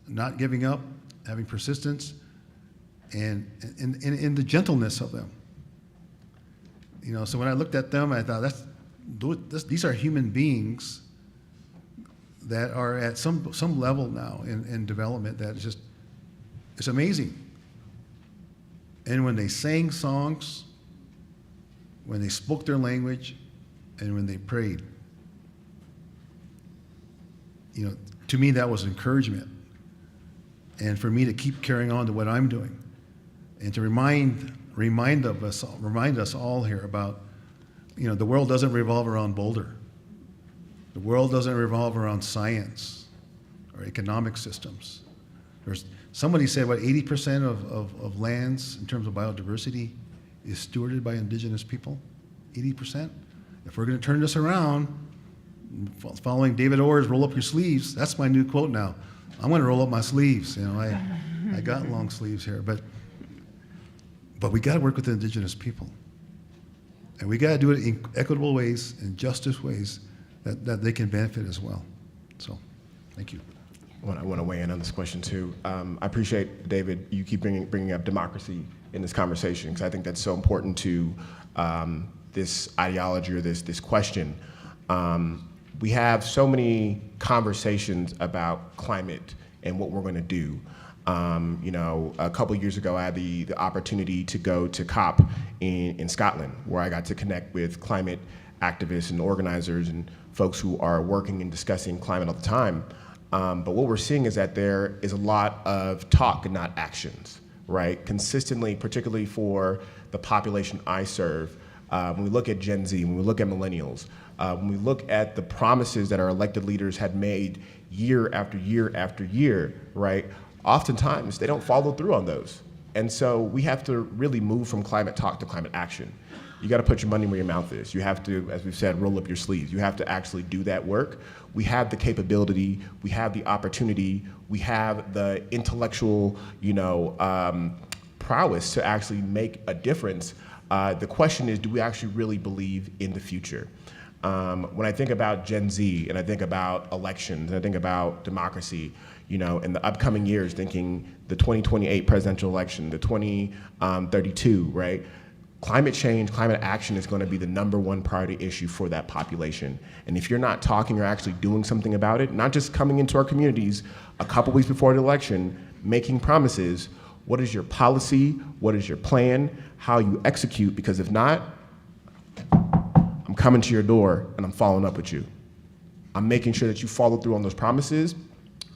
E: not giving up, having persistence, and the gentleness of them. So when I looked at them, I thought these are human beings that are at some level now in development that is just, it's amazing. and when they sang songs, when they spoke their language, and when they prayed. You know, to me, that was encouragement. And for me to keep carrying on to what I'm doing, and to remind us all here about, you know, the world doesn't revolve around Boulder. The world doesn't revolve around science or economic systems. Somebody said, what, 80% of lands in terms of biodiversity is stewarded by indigenous people? 80%? If we're going to turn this around, following David Orr's roll up your sleeves, that's my new quote now. I'm going to roll up my sleeves. You know, I got long sleeves here, but we got to work with the indigenous people. And we got to do it in equitable ways and justice ways that they can benefit as well. So, thank you.
G: I want to weigh in on this question too. I appreciate, David, you keep bringing up democracy in this conversation, because I think that's so important to this ideology or this question. We have so many conversations about climate and what we're going to do. You know, a couple years ago, I had the opportunity to go to COP in Scotland, where I got to connect with climate activists and organizers and folks who are working and discussing climate all the time. But what we're seeing is that there is a lot of talk and not actions, right? Consistently, particularly for the population I serve, when we look at Gen Z, when we look at millennials, when we look at the promises that our elected leaders had made year after year after year, right? Oftentimes, they don't follow through on those. And so we have to really move from climate talk to climate action. You got to put your money where your mouth is. You have to, as we've said, roll up your sleeves. You have to actually do that work. We have the capability, we have the opportunity, we have the intellectual, you know, prowess to actually make a difference. The question is, do we actually really believe in the future? When I think about Gen Z and I think about elections and I think about democracy, you know, in the upcoming years, thinking the 2028 presidential election, the 2032, right? Climate change, climate action is going to be the #1 priority issue for that population. And if you're not talking or actually doing something about it, not just coming into our communities a couple weeks before the election, making promises, what is your policy? What is your plan? How you execute? Because if not, I'm coming to your door and I'm following up with you. I'm making sure that you follow through on those promises,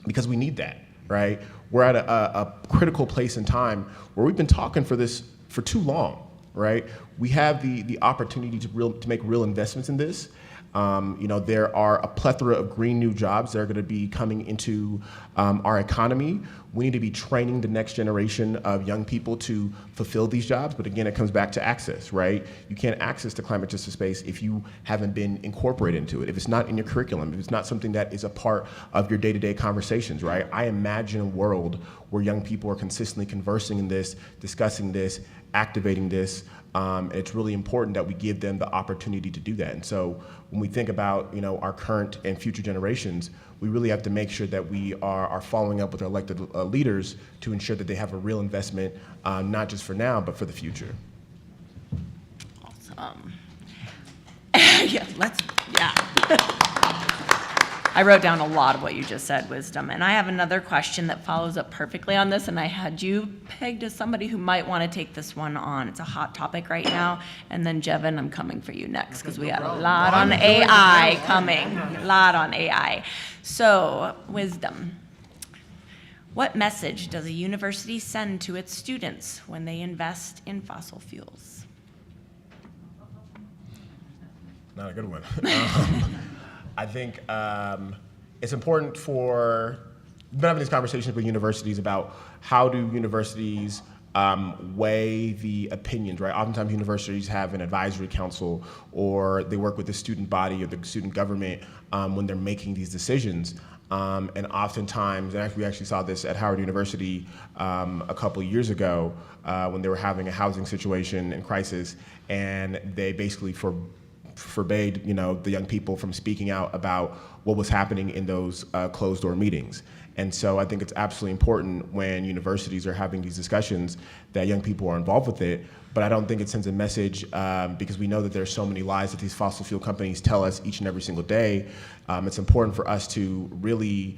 G: because we need that, right? We're at a critical place in time where we've been talking for this for too long, right? We have the opportunity to make real investments in this. You know, there are a plethora of green new jobs that are going to be coming into our economy. We need to be training the next generation of young people to fulfill these jobs. But again, it comes back to access, right? You can't access the climate justice space if you haven't been incorporated into it, if it's not in your curriculum, if it's not something that is a part of your day-to-day conversations, right? I imagine a world where young people are consistently conversing in this, discussing this, activating this. And it's really important that we give them the opportunity to do that. And so when we think about, you know, our current and future generations, we really have to make sure that we are following up with our elected leaders to ensure that they have a real investment, not just for now, but for the future.
C: Awesome. Yeah. I wrote down a lot of what you just said, Wisdom, and I have another question that follows up perfectly on this, and I had you pegged as somebody who might want to take this one on. It's a hot topic right now, and then Jevin, I'm coming for you next, because we got a lot on AI coming, a lot on AI. So, Wisdom, what message does a university send to its students when they invest in fossil fuels?
G: Not a good one. I think it's important for, we've been having these conversations with universities about how do universities weigh the opinions, right? Oftentimes universities have an advisory council, or they work with the student body or the student government when they're making these decisions. And oftentimes, and we actually saw this at Howard University a couple of years ago when they were having a housing situation and crisis, and they basically forbade, you know, the young people from speaking out about what was happening in those closed door meetings. And so I think it's absolutely important when universities are having these discussions that young people are involved with it, but I don't think it sends a message because we know that there's so many lies that these fossil fuel companies tell us each and every single day. It's important for us to really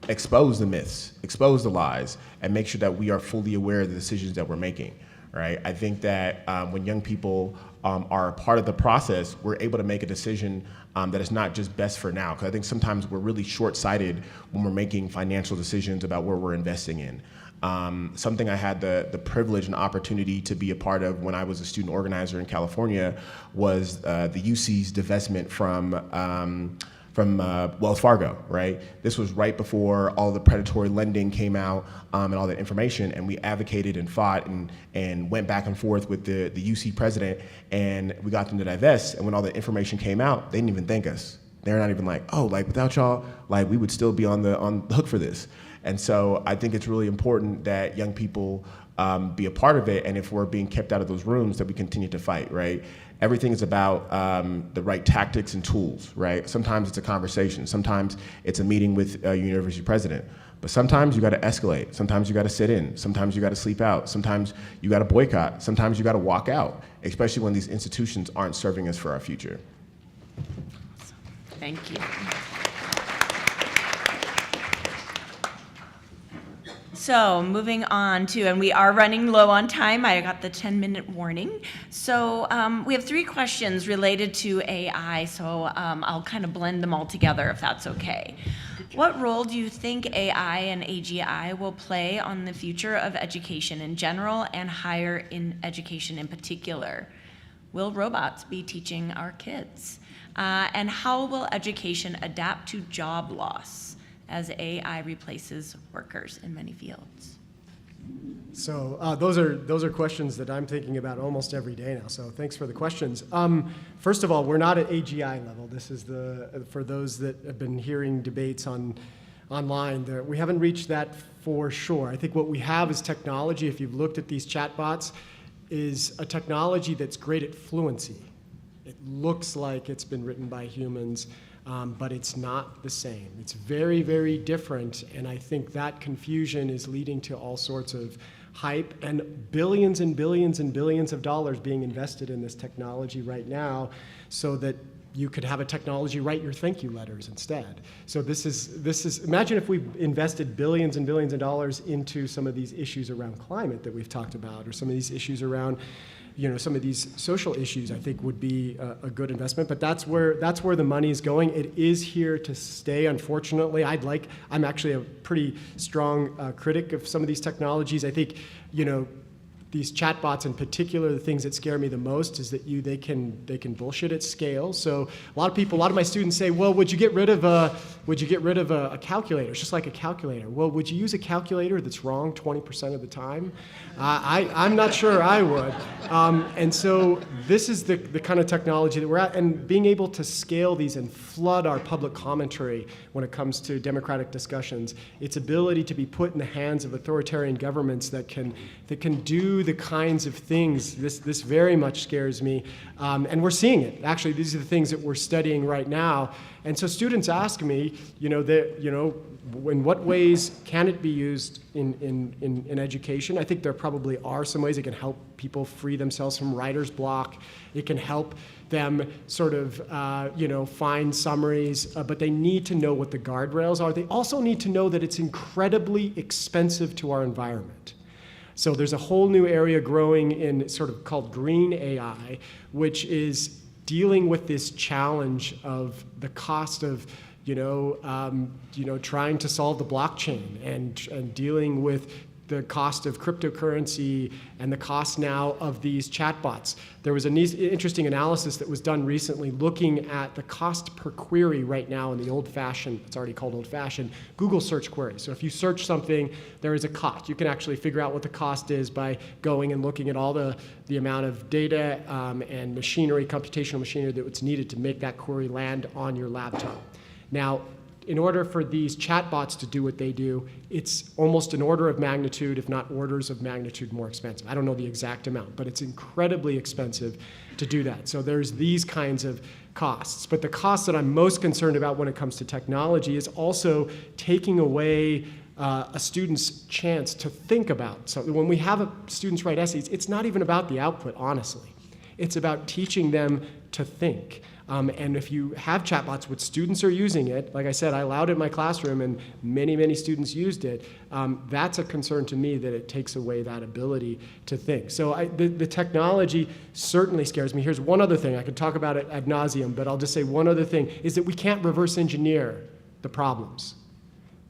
G: expose the myths, expose the lies, and make sure that we are fully aware of the decisions that we're making, right? I think that when young people are a part of the process, we're able to make a decision that is not just best for now. Because I think sometimes we're really short-sighted when we're making financial decisions about where we're investing in. Something I had the privilege and opportunity to be a part of when I was a student organizer in California was the UC's divestment from Wells Fargo, right? This was right before all the predatory lending came out and all that information, and we advocated and fought and went back and forth with the UC president, and we got them to divest, and when all the information came out, they didn't even thank us. They're not even like, oh, like without y'all, like we would still be on the hook for this. And so I think it's really important that young people be a part of it, and if we're being kept out of those rooms, that we continue to fight, right? Everything is about the right tactics and tools, right? Sometimes it's a conversation. Sometimes it's a meeting with a university president. But sometimes you got to escalate. Sometimes you got to sit in. Sometimes you got to sleep out. Sometimes you got to boycott. Sometimes you got to walk out, especially when these institutions aren't serving us for our future.
C: Thank you. So moving on to, and we are running low on time. I got the 10-minute warning. So we have 3 questions related to AI. So I'll kind of blend them all together if that's okay. What role do you think AI and AGI will play on the future of education in general and higher in education in particular? Will robots be teaching our kids? And how will education adapt to job loss as AI replaces workers in many fields?
F: So those are questions that I'm thinking about almost every day now. So thanks for the questions. First of all, we're not at AGI level. This is for those that have been hearing debates online. We haven't reached that for sure. I think what we have is technology. If you've looked at these chatbots, is a technology that's great at fluency. It looks like it's been written by humans. But it's not the same. It's very, very different, and I think that confusion is leading to all sorts of hype and billions and billions and billions of dollars being invested in this technology right now so that you could have a technology write your thank you letters instead. So this is imagine if we invested billions and billions of dollars into some of these issues around climate that we've talked about, or some of these issues around some of these social issues. I think would be a good investment, but that's where the money is going. It is here to stay, unfortunately. I'm actually a pretty strong critic of some of these technologies. I think, these chatbots in particular, the things that scare me the most is that they can bullshit at scale. So a lot of my students say, well, would you get rid of a calculator? It's just like a calculator. Well, would you use a calculator that's wrong 20% of the time? I'm not sure I would. And so this is the kind of technology that we're at, and being able to scale these and flood our public commentary when it comes to democratic discussions, its ability to be put in the hands of authoritarian governments that can do the kinds of things. This very much scares me, and we're seeing it. Actually, these are the things that we're studying right now. And so students ask me, in what ways can it be used in education? I think there probably are some ways it can help people free themselves from writer's block. It can help them sort of, find summaries, but they need to know what the guardrails are. They also need to know that it's incredibly expensive to our environment. So there's a whole new area growing in sort of called green AI, which is dealing with this challenge of the cost of, trying to solve the blockchain and dealing with the cost of cryptocurrency and the cost now of these chatbots. There was an interesting analysis that was done recently looking at the cost per query right now in the old-fashioned, it's already called old-fashioned, Google search query. So if you search something, there is a cost. You can actually figure out what the cost is by going and looking at all the amount of data and machinery, computational machinery that's needed to make that query land on your laptop. Now, in order for these chatbots to do what they do, it's almost an order of magnitude, if not orders of magnitude more expensive. I don't know the exact amount, but it's incredibly expensive to do that. So there's these kinds of costs. But the cost that I'm most concerned about when it comes to technology is also taking away a student's chance to think about something. When we have students write essays, it's not even about the output, honestly. It's about teaching them to think. And if you have chatbots, what students are using it, like I said, I allowed it in my classroom and many, many students used it. That's a concern to me, that it takes away that ability to think. So the technology certainly scares me. Here's one other thing. I could talk about it ad nauseum, but I'll just say one other thing, is that we can't reverse engineer the problems.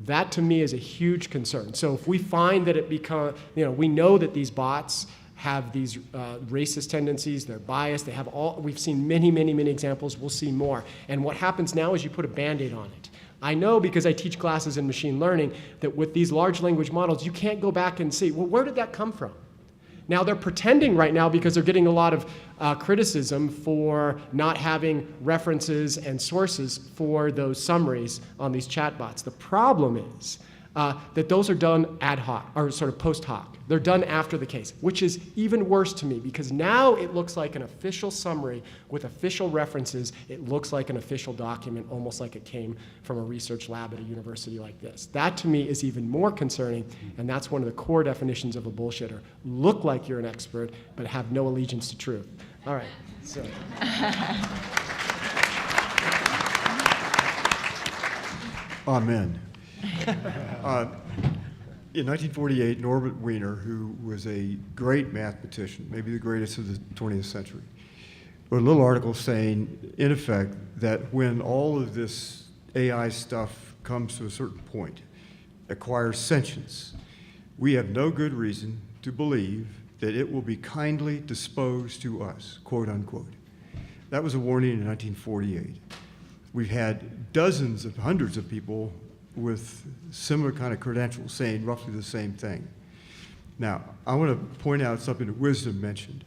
F: That to me is a huge concern. So if we find that it becomes, we know that these bots have these racist tendencies, they're biased, they have we've seen many, many, many examples, we'll see more. And what happens now is you put a Band-Aid on it. I know, because I teach classes in machine learning, that with these large language models, you can't go back and see, well, where did that come from? Now they're pretending right now, because they're getting a lot of criticism for not having references and sources for those summaries on these chatbots. The problem is that those are done ad hoc, or sort of post hoc. They're done after the case, which is even worse to me, because now it looks like an official summary with official references. It looks like an official document, almost like it came from a research lab at a university like this. That to me is even more concerning, and that's one of the core definitions of a bullshitter. Look like you're an expert, but have no allegiance to truth. All right, so.
D: Amen. In 1948, Norbert Wiener, who was a great mathematician, maybe the greatest of the 20th century, wrote a little article saying, in effect, that when all of this AI stuff comes to a certain point, acquires sentience, we have no good reason to believe that it will be kindly disposed to us, quote unquote. That was a warning in 1948. We've had dozens of hundreds of people with similar kind of credentials saying roughly the same thing. Now, I want to point out something that Wisdom mentioned.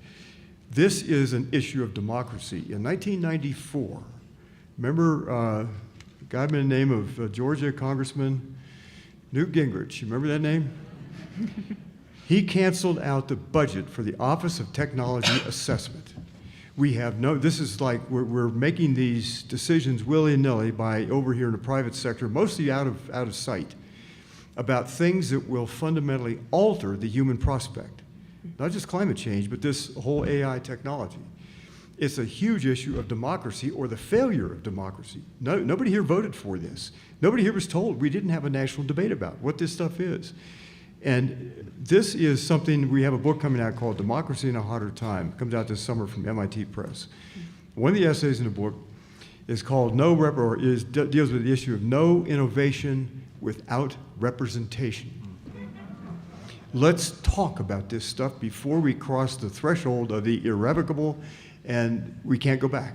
D: This is an issue of democracy. In 1994, remember a guy by the name of Georgia Congressman Newt Gingrich, you remember that name? He canceled out the budget for the Office of Technology Assessment. We have this is like we're making these decisions willy-nilly by over here in the private sector, mostly out of sight, about things that will fundamentally alter the human prospect. Not just climate change, but this whole AI technology. It's a huge issue of democracy, or the failure of democracy. Nobody here voted for this. Nobody here was told. We didn't have a national debate about what this stuff is. And this is something, we have a book coming out called Democracy in a Hotter Time. It comes out this summer from MIT Press. One of the essays in the book is called deals with the issue of no innovation without representation. Let's talk about this stuff before we cross the threshold of the irrevocable and we can't go back.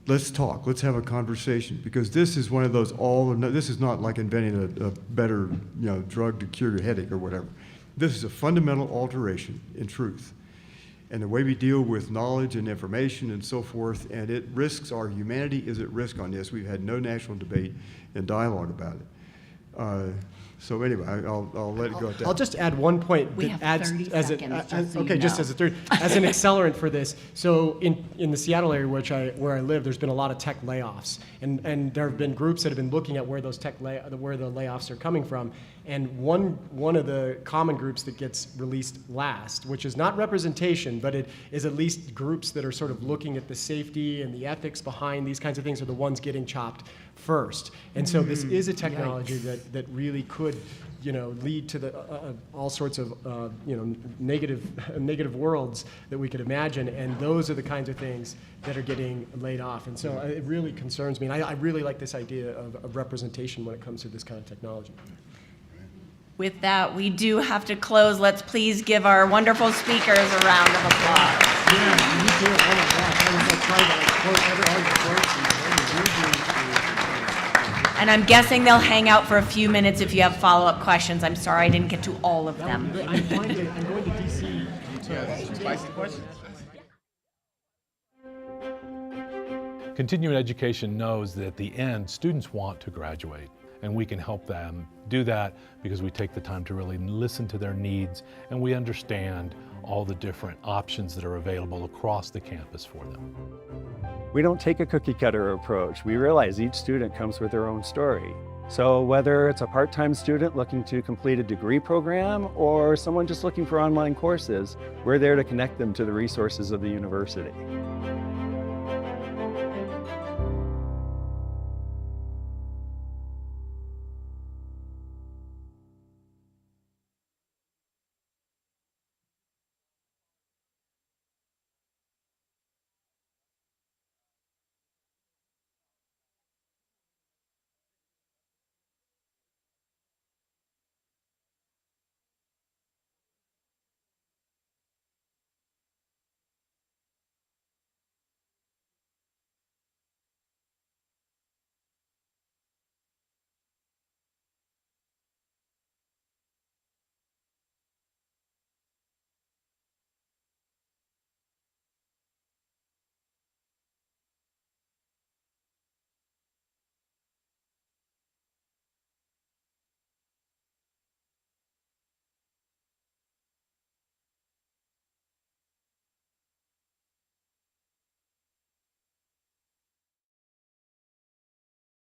D: Let's talk, let's have a conversation, because this is one of those this is not like inventing a better drug to cure your headache or whatever. This is a fundamental alteration in truth. And the way we deal with knowledge and information and so forth, and it risks, our humanity is at risk on this. We've had no national debate and dialogue about it. So anyway, I'll let it go at that.
F: I'll just add one point
C: We
F: that
C: have
F: adds
C: 30
F: as
C: seconds, just so you
F: okay, just
C: know.
F: as a third, as an accelerant for this. So in the Seattle area, where I live, there's been a lot of tech layoffs, and there have been groups that have been looking at where those where the layoffs are coming from. And one of the common groups that gets released last, which is not representation, but it is at least groups that are sort of looking at the safety and the ethics behind these kinds of things, are the ones getting chopped first. And so this is a technology that really could lead to all sorts of negative worlds that we could imagine, and those are the kinds of things that are getting laid off. And so it really concerns me, and I really like this idea of representation when it comes to this kind of technology.
C: With that, we do have to close. Let's please give our wonderful speakers a round of applause.
F: Yeah, me too. Oh my gosh, I was trying to quote every quote.
C: And I'm guessing they'll hang out for a few minutes if you have follow-up questions. I'm sorry I didn't get to all of them.
F: I'm going to DC.
G: Spicy questions.
A: Continuing education knows that at the end, students want to graduate, and we can help them do that because we take the time to really listen to their needs, and we understand all the different options that are available across the campus for them.
B: We don't take a cookie cutter approach. We realize each student comes with their own story. So whether it's a part-time student looking to complete a degree program or someone just looking for online courses, we're there to connect them to the resources of the university.